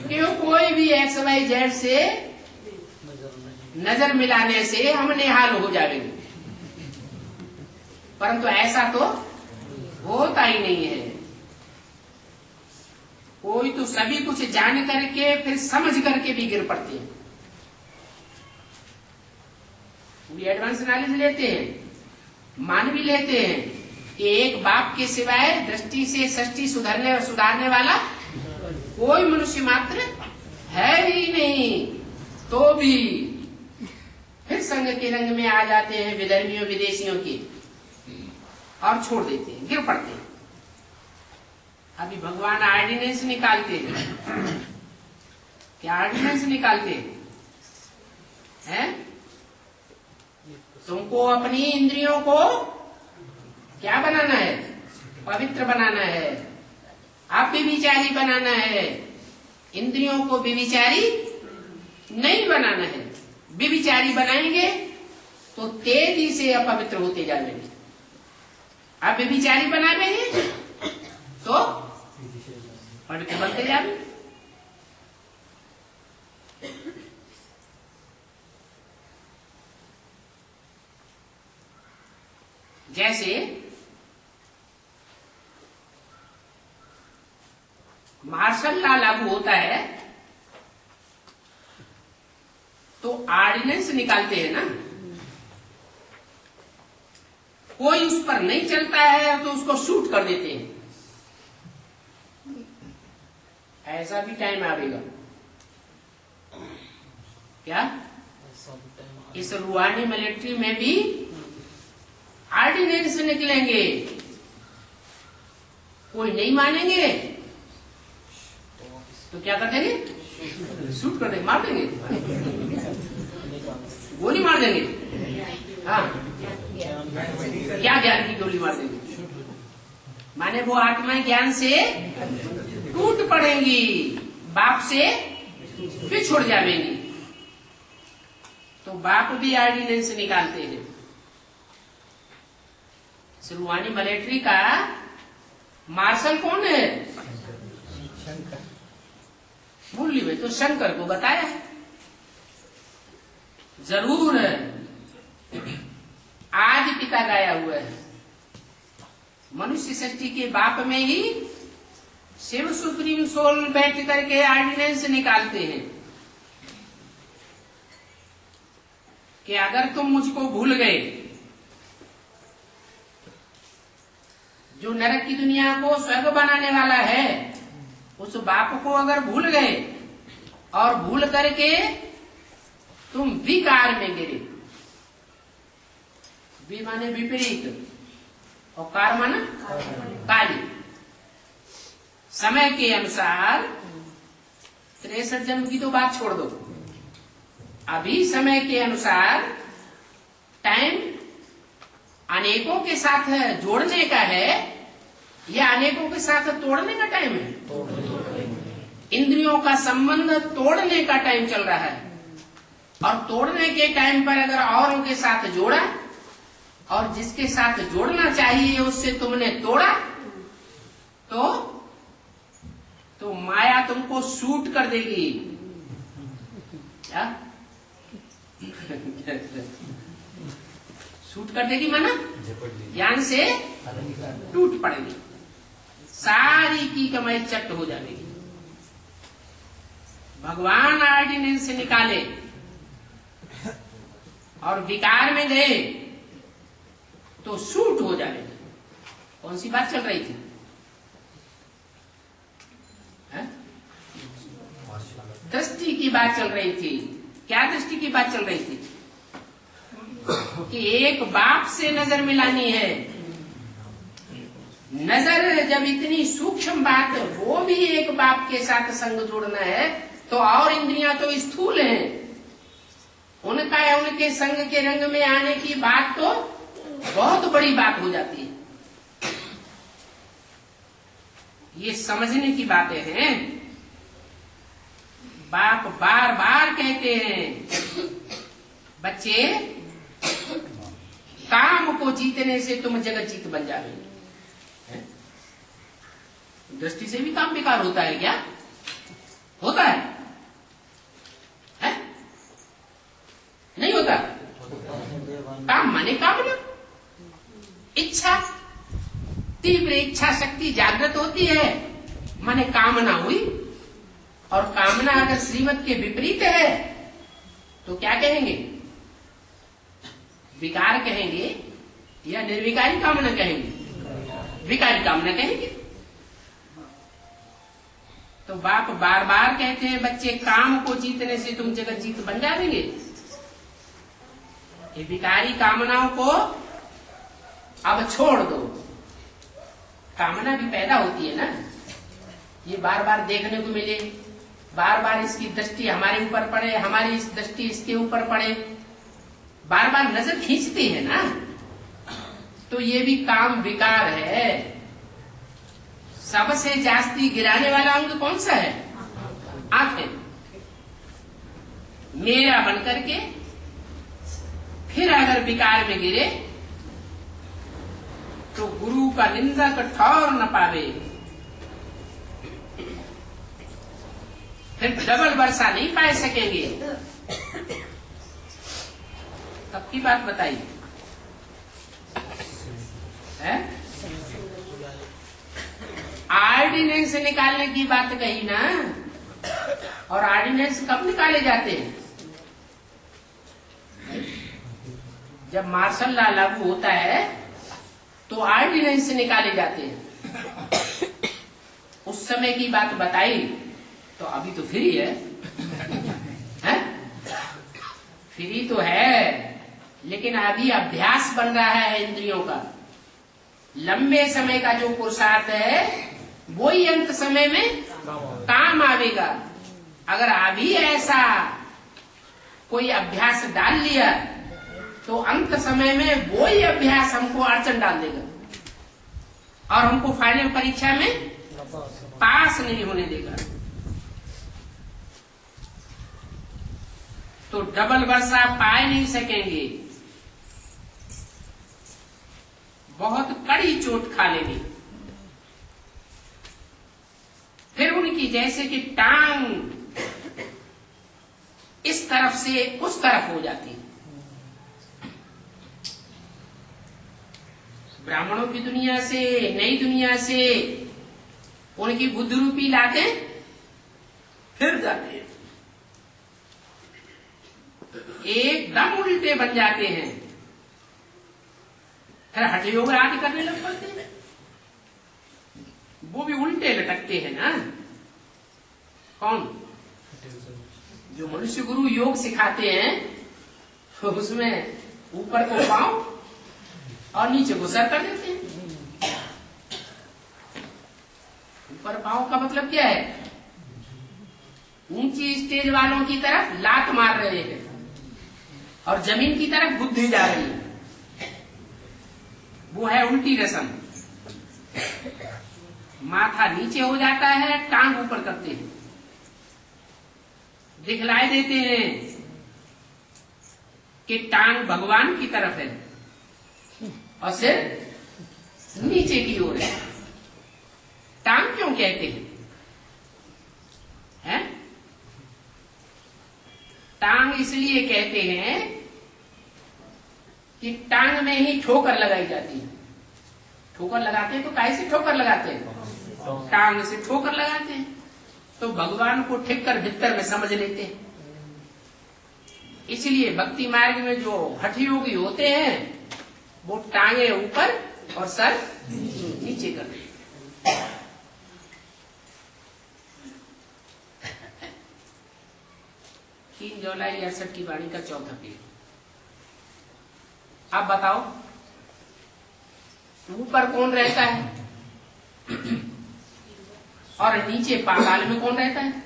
कि वो कोई भी एक्स वाई जेड से नजर मिलाने से हम निहाल हो जाएंगे, परंतु ऐसा तो होता ही नहीं है। कोई तो सभी कुछ जान करके फिर समझ करके भी गिर पड़ते हैं। पूरी एडवांस नॉलेज लेते हैं, मान भी लेते हैं कि एक बाप के सिवाय दृष्टि से सृष्टि सुधारने वाला कोई मनुष्य मात्र है ही नहीं। तो भी फिर संग के रंग में आ जाते हैं विधर्मियों विदेशियों के, और छोड़ देते हैं, गिर पड़ते हैं। अभी भगवान ऑर्डिनेंस निकालते हैं। क्या ऑर्डिनेंस निकालते हैं? तुमको अपनी इंद्रियों को क्या बनाना है? पवित्र बनाना है, आप व्यभिचारी बनाना है। इंद्रियों को व्यभिचारी नहीं बनाना है। व्यभिचारी बनाएंगे तो तेजी से अपवित्र होते जाएंगे। आप व्यभिचारी बनाएंगे तो पवित्र बनते जाएंगे। जैसे मार्शल लॉ लागू होता है तो ऑर्डिनेंस निकालते हैं ना। कोई उस पर नहीं चलता है तो उसको शूट कर देते हैं। ऐसा भी टाइम आएगा क्या? इस रूहानी मिलिट्री में भी ऑर्डिनेंस निकलेंगे। कोई नहीं मानेंगे तो क्या कर देंगे? शूट कर देंगे, मार देंगे, गोली मार देंगे। हाँ, क्या ज्ञान की गोली मार देंगे? माने वो आत्माएं ज्ञान से टूट पड़ेंगी, बाप से बिछुड़ जाएंगी। तो बाप भी ऑर्डिनेंस निकालते हैं। रूहानी मिलिट्री का मार्शल कौन है? मुरली में तो शंकर को बताया है। जरूर आदि पिता गाया हुआ है मनुष्य सृष्टि के बाप में ही शिव सुप्रीम सोल बैठ करके ऑर्डिनेंस निकालते हैं कि अगर तुम मुझको भूल गए, जो नरक की दुनिया को स्वर्ग बनाने वाला है, उस बाप को अगर भूल गए और भूल करके तुम विकार में गिरे, वि माने विपरीत और कार माना काली, समय के अनुसार 63 जन्म की तो बात छोड़ दो, अभी समय के अनुसार टाइम अनेकों के साथ जोड़ने का है या अनेकों के साथ तोड़ने का टाइम है? इंद्रियों का संबंध तोड़ने का टाइम चल रहा है, और तोड़ने के टाइम पर अगर औरों के साथ जोड़ा और जिसके साथ जोड़ना चाहिए उससे तुमने तोड़ा तो माया तुमको शूट कर देगी। क्या शूट कर देगी? माना ज्ञान से टूट पड़ेगी, सारी की कमाई चट हो जाएगी। भगवान ऑर्डिनेंस निकाले और विकार में गए तो शूट हो जाएगी। कौन सी बात चल रही थी? दृष्टि की बात चल रही थी। क्या दृष्टि की बात चल रही थी? कि एक बाप से नजर मिलानी है। नजर जब इतनी सूक्ष्म बात, वो भी एक बाप के साथ संग जोड़ना है, तो और इंद्रियां तो स्थूल हैं, उनका या उनके संग के रंग में आने की बात तो बहुत बड़ी बात हो जाती है। ये समझने की बातें हैं। बाप बार बार कहते हैं, बच्चे काम को जीतने से तुम जगत जीत बन जाओगे। दृष्टि से भी काम बेकार होता है क्या? होता है? नहीं होता? काम माने कामना, इच्छा, तीव्र इच्छा शक्ति जागृत होती है, माने कामना हुई। और कामना अगर श्रीमत के विपरीत है तो क्या कहेंगे? विकार कहेंगे या निर्विकारी कामना कहेंगे? विकारी कामना कहेंगे। तो बाप बार बार कहते हैं, बच्चे काम को जीतने से तुम जगत जीत बन जाएंगे। ये विकारी कामनाओं को अब छोड़ दो। कामना भी पैदा होती है ना, ये बार बार देखने को मिले, बार बार इसकी दृष्टि हमारे ऊपर पड़े, हमारी इस दृष्टि इसके ऊपर पड़े, बार बार नजर खींचती है ना, तो ये भी काम विकार है। सबसे जास्ती गिराने वाला अंग कौन सा है? आंखें। मेरा बन करके फिर अगर विकार में गिरे तो गुरु का निंदक ठौर न पावे, फिर डबल वर्षा नहीं पा सकेंगे। तब की बात बताइए, ऑर्डिनेंस निकालने की बात कही ना, और ऑर्डिनेंस कब निकाले जाते हैं? जब मार्शल लॉ लागू होता है तो ऑर्डिनेंस निकाले जाते हैं। उस समय की बात बताई तो अभी तो फ्री है, फ्री तो है, लेकिन अभी अभ्यास बन रहा है इंद्रियों का। लंबे समय का जो पुरुषार्थ है वही अंत समय में काम आवेगा। अगर अभी ऐसा कोई अभ्यास डाल लिया तो अंत समय में वही अभ्यास हमको अड़चन डाल देगा और हमको फाइनल परीक्षा में पास नहीं होने देगा। तो डबल वर्षा पाए नहीं सकेंगे, बहुत कड़ी चोट खा लेंगे। फिर उनकी जैसे कि टांग इस तरफ से उस तरफ हो जाती है। ब्राह्मणों की दुनिया से, नई दुनिया से उनकी बुद्धि रूपी लाते फिर जाते हैं, एकदम उल्टे बन जाते हैं, फिर हठ योग आदि करने लग पड़ते हैं। वो भी उल्टे लटकते हैं ना। कौन? जो मनुष्य गुरु योग सिखाते हैं, तो उसमें ऊपर को पांव और नीचे को सर कर देते हैं। ऊपर पांव का मतलब क्या है? ऊंची स्टेज वालों की तरफ लात मार रहे हैं और जमीन की तरफ बुद्धि जा रही है। वो है उल्टी रस्म। माथा नीचे हो जाता है, टांग ऊपर करते हैं, दिखलाई देते हैं कि टांग भगवान की तरफ है और सिर नीचे की ओर है। टांग क्यों कहते हैं? टांग इसलिए कहते हैं कि टांग में ही ठोकर लगाई जाती है। ठोकर लगाते हैं तो कैसे ठोकर लगाते हैं? टांग से ठोकर लगाते हैं, तो भगवान को ठीक कर भीतर में समझ लेते हैं। इसलिए भक्ति मार्ग में जो हठ योगी होते हैं वो टांगे ऊपर और सर नीचे कर देते हैं। 3 जुलाई 68 की वाणी का चौथा पेज। आप बताओ, ऊपर कौन रहता है और नीचे पाताल में कौन रहता है?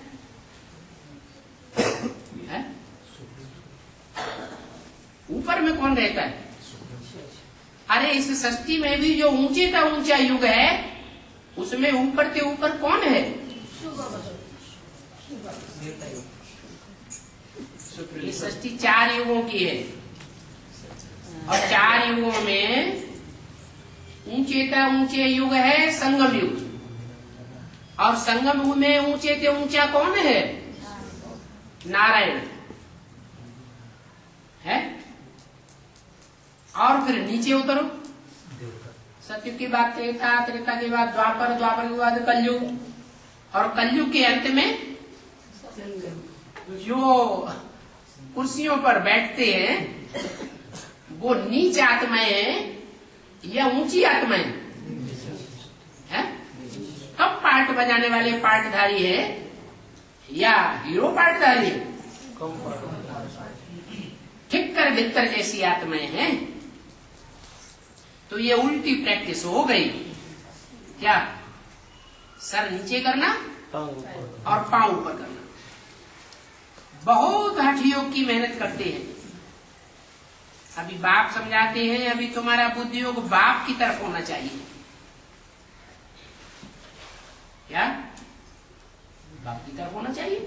ऊपर में कौन रहता है? अरे इस सृष्टि में भी जो ऊंचे का ऊंचा युग है उसमें ऊपर के ऊपर कौन है? ये सृष्टि 4 युगों की है और 4 युगों में ऊंचे का ऊंचे युग है संगम युग, और संगम युग में ऊंचे से ऊंचा कौन है? नारायण है। और फिर नीचे उतरो, सत्युग के बाद त्रेता, त्रेता के बाद द्वापर, द्वापर के बाद कलयुग, और कलयुग के अंत में जो कुर्सियों पर बैठते हैं वो नीच आत्माएं या ऊंची आत्माएं है? कब पार्ट बजाने वाले पार्टधारी है या हीरो पार्टधारी है? ठीक कर भीतर जैसी आत्माएं हैं। तो ये उल्टी प्रैक्टिस हो गई। क्या? सर नीचे करना और पांव ऊपर करना। बहुत हठ योग की मेहनत करते हैं। अभी बाप समझाते हैं, अभी तुम्हारा बुद्धि योग बाप की तरफ होना चाहिए। क्या? बाप की तरफ होना चाहिए।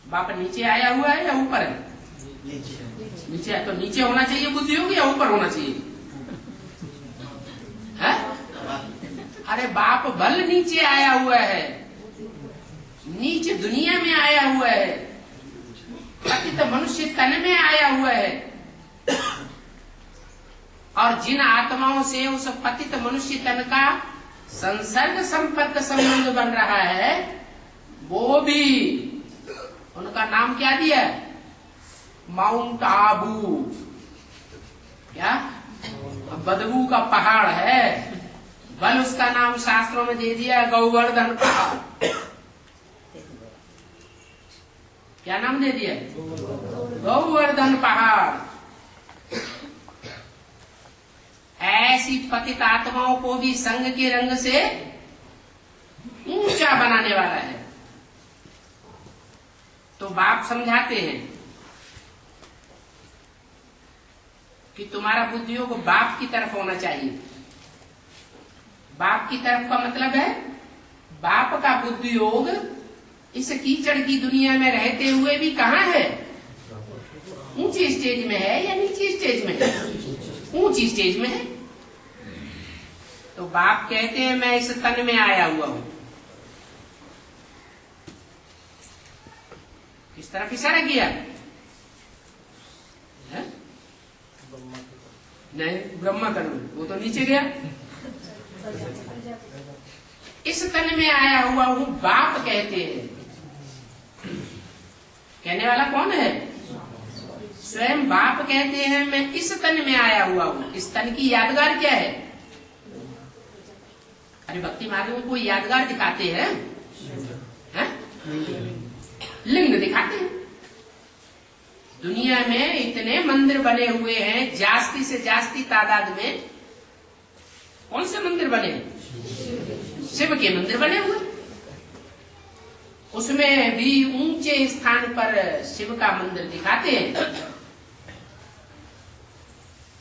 बाप नीचे आया हुआ है या ऊपर है? नीचे है, तो नीचे होना चाहिए बुद्धि योग या ऊपर होना चाहिए? है? अरे बाप बल नीचे आया हुआ है, नीचे दुनिया में आया हुआ है, पतित मनुष्य तन में आया हुआ है, और जिन आत्माओं से उस पतित मनुष्य तन का संसर्ग संपर्क संबंध बन रहा है वो भी, उनका नाम क्या दिया? माउंट आबू। क्या? बदबू का पहाड़ है। बल उसका नाम शास्त्रों में दे दिया गौवर्धन पहाड़। क्या नाम दे दिया? गौवर्धन पहाड़। ऐसी पतित आत्माओं को भी संग के रंग से ऊंचा बनाने वाला है। तो बाप समझाते हैं कि तुम्हारा बुद्धि योग बाप की तरफ होना चाहिए। बाप की तरफ का मतलब है बाप का बुद्धि योग इस कीचड़ की दुनिया में रहते हुए भी कहाँ है? ऊंची स्टेज में है या नीची स्टेज में है? ऊंची स्टेज में है। तो बाप कहते हैं मैं इस तन में आया हुआ हूं। किस तरफ इशारा किया है? नहीं, ब्रह्मा तन में, वो तो नीचे गया। इस तन में आया हुआ हूँ बाप कहते हैं। कहने वाला कौन है? स्वयं बाप कहते हैं मैं इस तन में आया हुआ हूँ। इस तन की यादगार क्या है? अरे भक्ति मार्ग में कोई यादगार दिखाते हैं? लिंग दिखाते हैं। दुनिया में इतने मंदिर बने हुए हैं, जास्ती से जास्ती तादाद में कौन से मंदिर बने हैं? शिव के मंदिर बने हुए। उसमें भी ऊंचे स्थान पर शिव का मंदिर दिखाते हैं।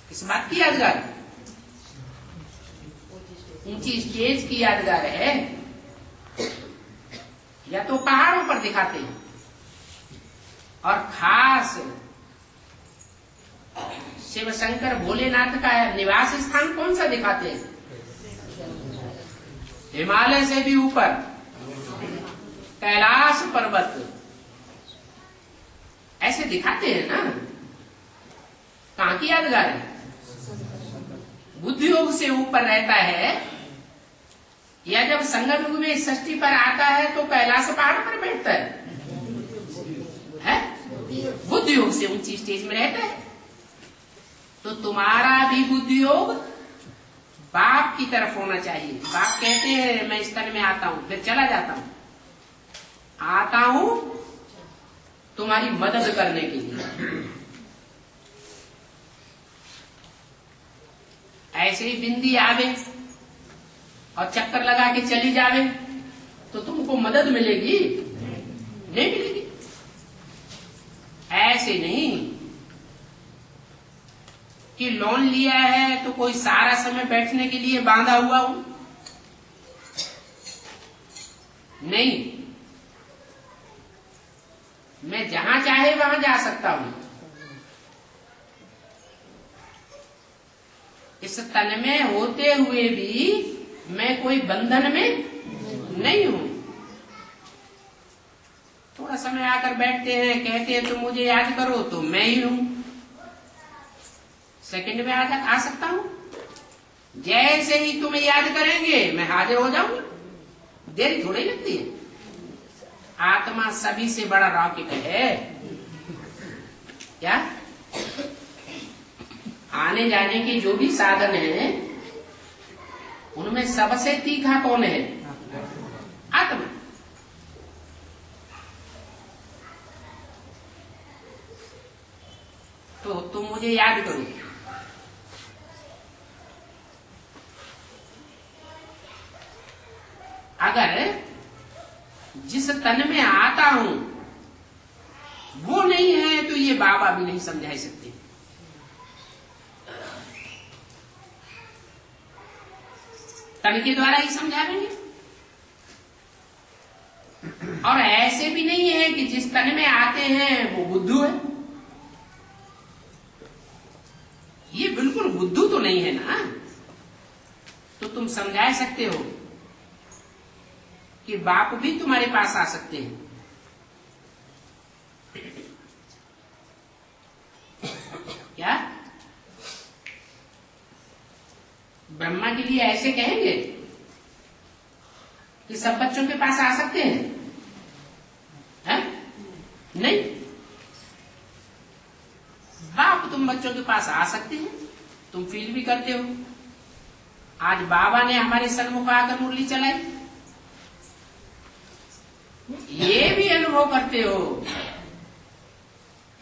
किस बात की यादगार? ऊंची स्टेज की यादगार है, या तो पहाड़ों पर दिखाते हैं। और खास शिव शंकर भोलेनाथ का निवास स्थान कौन सा दिखाते हैं? हिमालय से भी ऊपर कैलाश पर्वत, ऐसे दिखाते हैं ना। कहां की यादगार है? बुद्धि योग से ऊपर रहता है, या जब संगम युग में षष्ठी पर आता है तो कैलाश पहाड़ पर बैठता है? बुद्धि योग से ऊंची स्टेज में रहता है। तो तुम्हारा भी बुद्धि योग बाप की तरफ होना चाहिए। बाप कहते हैं मैं इस तन में आता हूं, फिर चला जाता हूं, आता हूं तुम्हारी मदद करने के लिए। ऐसे ही बिंदी आवे और चक्कर लगा के चली जावे तो तुमको मदद मिलेगी? नहीं मिलेगी। ऐसे नहीं कि लोन लिया है तो कोई सारा समय बैठने के लिए बांधा हुआ हूं। नहीं, मैं जहां चाहे वहां जा सकता हूं। इस तन में होते हुए भी मैं कोई बंधन में नहीं हूं। थोड़ा समय आकर बैठते हैं, कहते हैं तो मुझे याद करो, तो मैं ही हूं। सेकंड में आ सकता हूं। जैसे ही तुम्हें याद करेंगे मैं हाजिर हो जाऊंगा। देरी थोड़ी लगती है। आत्मा सभी से बड़ा रॉकेट है। क्या? आने जाने के जो भी साधन है उनमें सबसे तीखा कौन है? आत्मा। तो तुम मुझे याद करो। अगर जिस तन में आता हूं वो नहीं है तो ये बाबा भी नहीं समझा सकते। तन के द्वारा ही समझाएंगे। और ऐसे भी नहीं है कि जिस तन में आते हैं वो बुद्धू है। ये बिल्कुल बुद्धू तो नहीं है ना। तो तुम समझा सकते हो कि बाप भी तुम्हारे पास आ सकते हैं। क्या ब्रह्मा के लिए ऐसे कहेंगे कि सब बच्चों के पास आ सकते हैं? नहीं। बाप तुम बच्चों के पास आ सकते हैं, तुम फील भी करते हो। आज बाबा ने हमारे सन्मुख आकर मुरली चलाई, ये भी अनुभव करते हो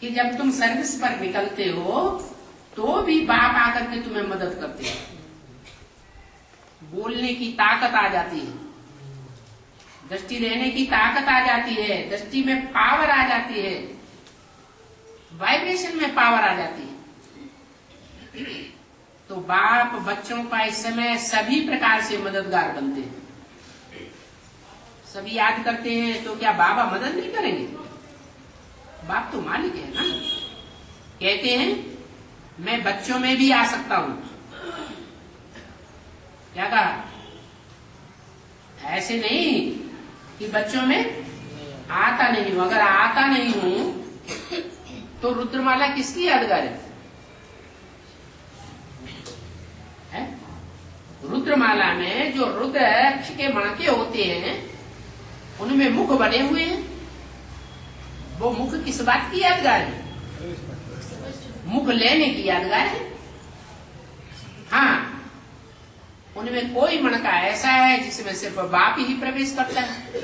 कि जब तुम सर्विस पर निकलते हो तो भी बाप आकर के तुम्हें मदद करते हैं। बोलने की ताकत आ जाती है, दृष्टि देने की ताकत आ जाती है, दृष्टि में पावर आ जाती है, वाइब्रेशन में पावर आ जाती है। तो बाप बच्चों का इस समय सभी प्रकार से मददगार बनते हैं। सभी याद करते हैं तो क्या बाबा मदद नहीं करेंगे? बाप तो मालिक है ना। कहते हैं मैं बच्चों में भी आ सकता हूं। क्या कहा? ऐसे नहीं कि बच्चों में आता नहीं हूं। अगर आता नहीं हूं तो रुद्रमाला किसकी यादगार है? रुद्रमाला में जो रुद्राक्ष के मणके होते हैं उनमें मुख बने हुए हैं। वो मुख किस बात की यादगार है? मुख लेने की यादगार है। हाँ, उनमें कोई मणका ऐसा है जिसमें सिर्फ बाप ही प्रवेश करता है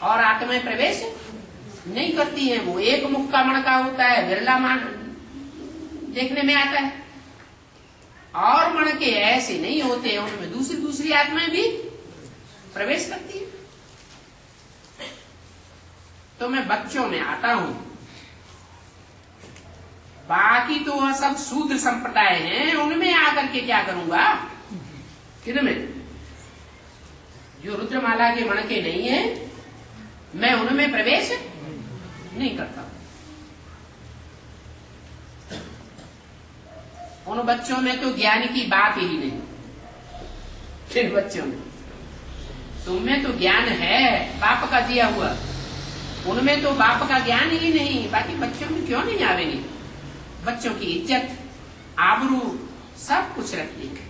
और आत्माएं प्रवेश नहीं करती हैं। वो एक मुख का मणका होता है, बिरला मान देखने में आता है। और मणके ऐसे नहीं होते हैं, उनमें दूसरी दूसरी आत्माएं भी प्रवेश करती है। तो मैं बच्चों में आता हूं, बाकी तो वह सब शूद्र संप्रदाय हैं, उनमें आकर के क्या करूंगा? किनमें जो रुद्रमाला के मणके नहीं है, मैं उनमें प्रवेश नहीं करता। उन बच्चों में तो ज्ञान की बात ही नहीं। किन बच्चों में? तुम में तो ज्ञान है बाप का दिया हुआ, उनमें तो बाप का ज्ञान ही नहीं। बाकी बच्चों में क्यों नहीं आवेगी? बच्चों की इज्जत आबरू सब कुछ रखती है।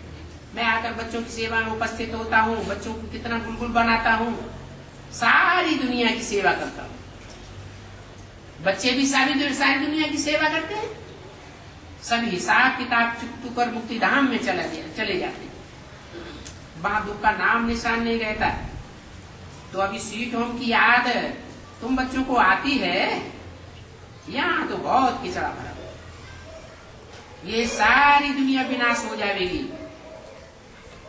मैं आकर बच्चों की सेवा में उपस्थित होता हूँ, बच्चों को कितना बुलबुल बनाता हूँ, सारी दुनिया की सेवा करता हूँ। बच्चे भी सारी दुनिया की सेवा करते हैं। सब हिसाब किताब चुप कर मुक्तिधाम में चले जाते हैं। वहां दुख का नाम निशान नहीं रहता। तो अभी स्वीट होम की याद तुम बच्चों को आती है? यहाँ तो बहुत किचड़ा भरा। ये सारी दुनिया विनाश हो जाएगी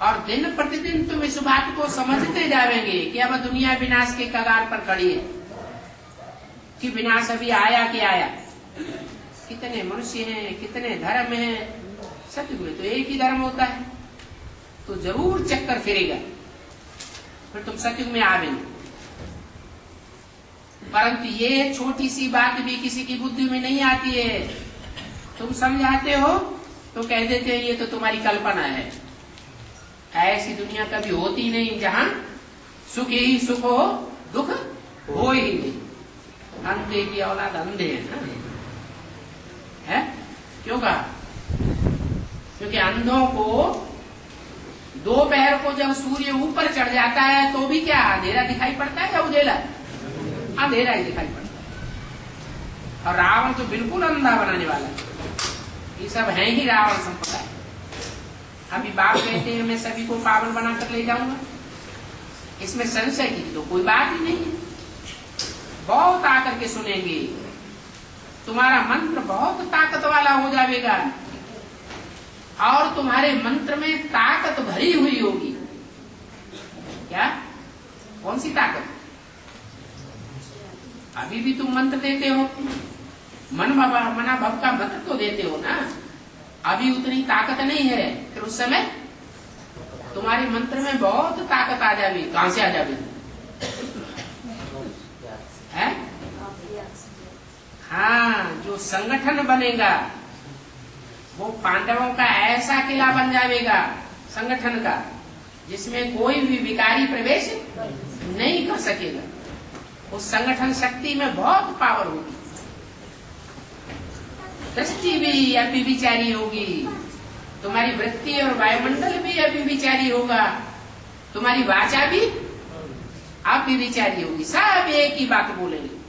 और दिन प्रतिदिन तुम इस बात को समझते जाएंगे कि अब दुनिया विनाश के कगार पर खड़ी है, कि विनाश अभी आया कि आया। कितने मनुष्य हैं, कितने धर्म हैं, सत्युग में तो एक ही धर्म होता है, तो जरूर चक्कर फिरेगा, फिर तुम सत्युग में आवेंगे। परंतु ये छोटी सी बात भी किसी की बुद्धि में नहीं आती है। तुम समझाते हो तो कह देते हैं ये तो तुम्हारी कल्पना है। ऐसी दुनिया कभी होती नहीं जहां सुख ही सुख हो, दुख हो ही नहीं। अंधे की औलाद अंधे है? क्यों कहा? क्योंकि अंधों को दोपहर को जब सूर्य ऊपर चढ़ जाता है तो भी क्या अंधेरा दिखाई पड़ता है या उजेला? अंधेरा ही दिखाई पड़ता है। और रावण तो बिल्कुल अंधा बनाने वाला है। ये सब है ही रावण संप्रदाय। अभी बाप कहते हैं मैं सभी को पावन बनाकर ले जाऊंगा, इसमें संशय की तो कोई बात ही नहीं है। बहुत आकर के सुनेंगे, तुम्हारा मंत्र बहुत ताकत वाला हो जाएगा और तुम्हारे मंत्र में ताकत भरी हुई होगी। क्या? कौन सी ताकत? अभी भी तुम मंत्र देते हो, मना भव का मंत्र तो देते हो ना, अभी उतनी ताकत नहीं है। फिर उस समय तुम्हारे मंत्र में बहुत ताकत आ जाएगी। कहां से आ जाएगी? है? हाँ, जो संगठन बनेगा वो पांडवों का ऐसा किला बन जाएगा संगठन का, जिसमें कोई भी विकारी प्रवेश नहीं कर सकेगा। उस संगठन शक्ति में बहुत पावर होगी। दृष्टि भी अव्यभिचारी होगी, तुम्हारी वृत्ति और वायुमंडल भी अव्यभिचारी होगा, तुम्हारी वाचा भी अव्यभिचारी होगी। सब एक ही बात बोलेंगे।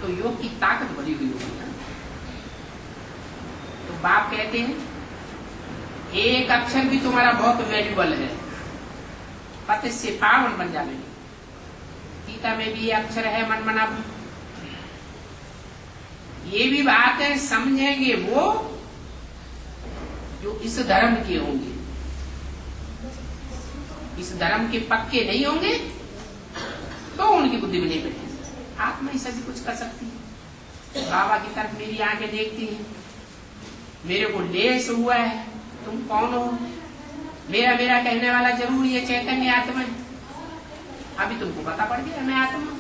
तो योग की ताकत बड़ी हुई होगी ना। तो बाप कहते हैं एक अक्षर भी तुम्हारा बहुत वैल्यूबल है, पति से पावन बन जाएंगे। गीता में भी अक्षर है मन मना। ये भी बातें समझेंगे वो जो इस धर्म के होंगे। इस धर्म के पक्के नहीं होंगे तो उनकी बुद्धि में नहीं बैठेगी। आत्मा ही सभी कुछ कर सकती है। बाबा की तरफ मेरी आंखें देखती हैं, मेरे को लेस हुआ है, तुम कौन हो? मेरा कहने वाला जरूर ये चैतन्य आत्मा है। अभी तुमको पता पड़ गया मैं आत्मा हूं,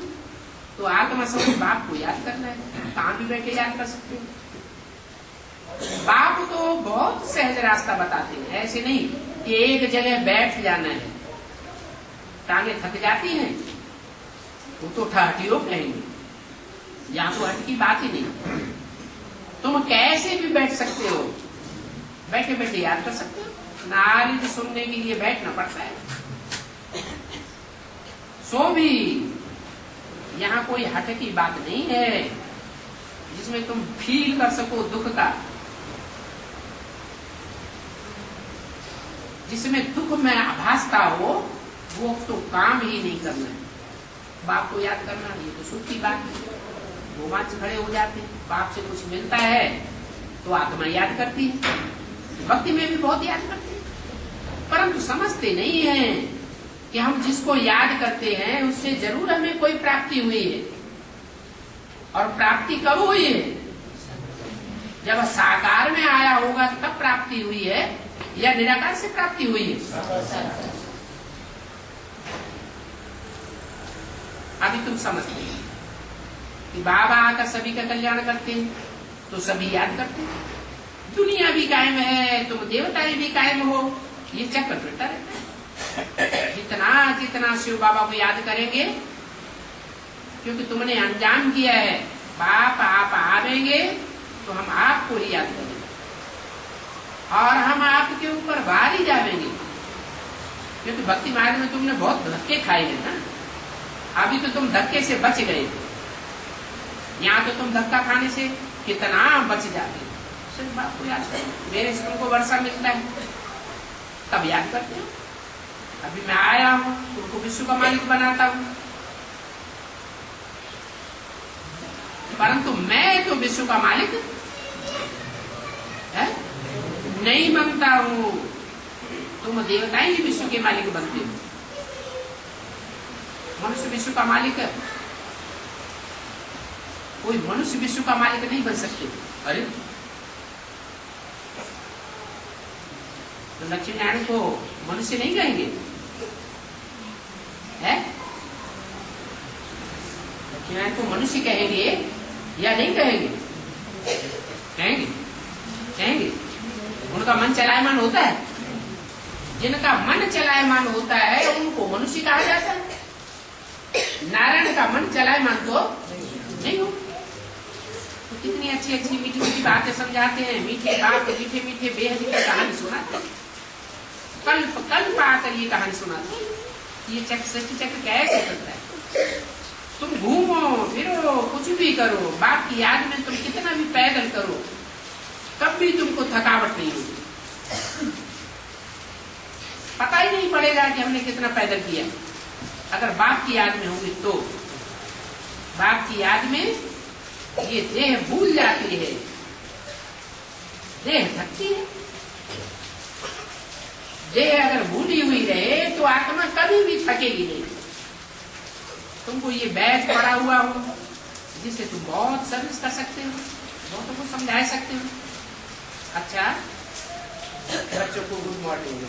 तो आत्मा सब बाप को याद करना है। कहां भी बैठे याद कर सकते हो। बाप तो बहुत सहज रास्ता बताते हैं, ऐसे नहीं कि एक जगह बैठ जाना है, टांगे थक जाती हैं वो तो हटियो कहेंगे, यहाँ तो हट की बात ही नहीं। तुम कैसे भी बैठ सकते हो, बैठे बैठे याद कर सकते हो। नारिद सुनने के लिए बैठना पड़ता है। सो भी यहाँ कोई हट की बात नहीं है जिसमें तुम फील कर सको दुख का, जिसमें दुख में आभासता हो, वो तो काम ही नहीं करना है। बाप को याद करना ये तो सुख की बात है। रोमांच खड़े हो जाते हैं। बाप से कुछ मिलता है तो आत्मा याद करती है, भक्ति में भी बहुत याद करती है, परंतु समझते नहीं है कि हम जिसको याद करते हैं उससे जरूर हमें कोई प्राप्ति हुई है। और प्राप्ति कब हुई है? जब साकार में आया होगा तब प्राप्ति हुई है, या निराकार से प्राप्ति हुई है? अभी तुम समझते हैं कि बाबा आकर सभी का कल्याण करते हैं तो सभी याद करते हैं। दुनिया भी कायम है, तुम देवताएं भी कायम हो, ये चक्कर फिरता रहता है। जितना जितना शिव बाबा को याद करेंगे, क्योंकि तुमने अंजाम किया है बाप आप आवेंगे तो हम आपको ही याद करेंगे और हम आपके ऊपर भारी जावेंगे, क्योंकि भक्ति मार्ग में तुमने बहुत धक्के खाए हैं ना। अभी तो तुम धक्के से बच गए थे, यहाँ तो तुम धक्का खाने से कितना बच जाते। सिर्फ बाप को याद करो। मेरे स्कूल को वर्षा मिलता है तब याद करते हो। अभी मैं आया हूँ, तुमको विश्व का मालिक बनाता हूँ, परंतु मैं तो विश्व का मालिक है नहीं बनता हूँ। तुम देवताएं ही विश्व के मालिक बनते हो। मनुष्य विश्व का मालिक है, कोई मनुष्य विश्व का मालिक नहीं बन सकते। अरे तो लक्ष्मी नारायण को मनुष्य नहीं कहेंगे है? लक्ष्मी नारायण को मनुष्य कहेंगे या नहीं कहेंगे? कहेंगे, कहेंगे। उनका मन चलायमान होता है। जिनका मन चलायमान होता है उनको मनुष्य कहा जाता है। नारायण का मन चलायमान तो नहीं हो। तो कितनी अच्छी अच्छी मीठी मीठी बातें समझाते हैं, मीठे बाप मीठे मीठे बेहद की कहानी सुनाते हैं। कल्प कल्प आकर ये कहानी सुनाते हैं। ये चक्र सृष्टि चक्र कैसे चलता है? तुम घूमो फिरो कुछ भी करो, बाप की याद में तुम कितना भी पैदल करो, तब भी तुमको थकावट नहीं होगी। पता ही नहीं पड़ेगा कि हमने कितना पैदल किया। अगर बाप की याद में होंगे तो बाप की याद में ये देह भूल जाती है, देह थकती है। देह अगर भूली हुई रहे तो आत्मा कभी भी थकेगी नहीं। तुमको ये बैच पड़ा हुआ हो जिससे तुम बहुत सर्विस कर सकते हो, बहुतों को समझा सकते हो। अच्छा, बच्चों को गुड मॉर्निंग।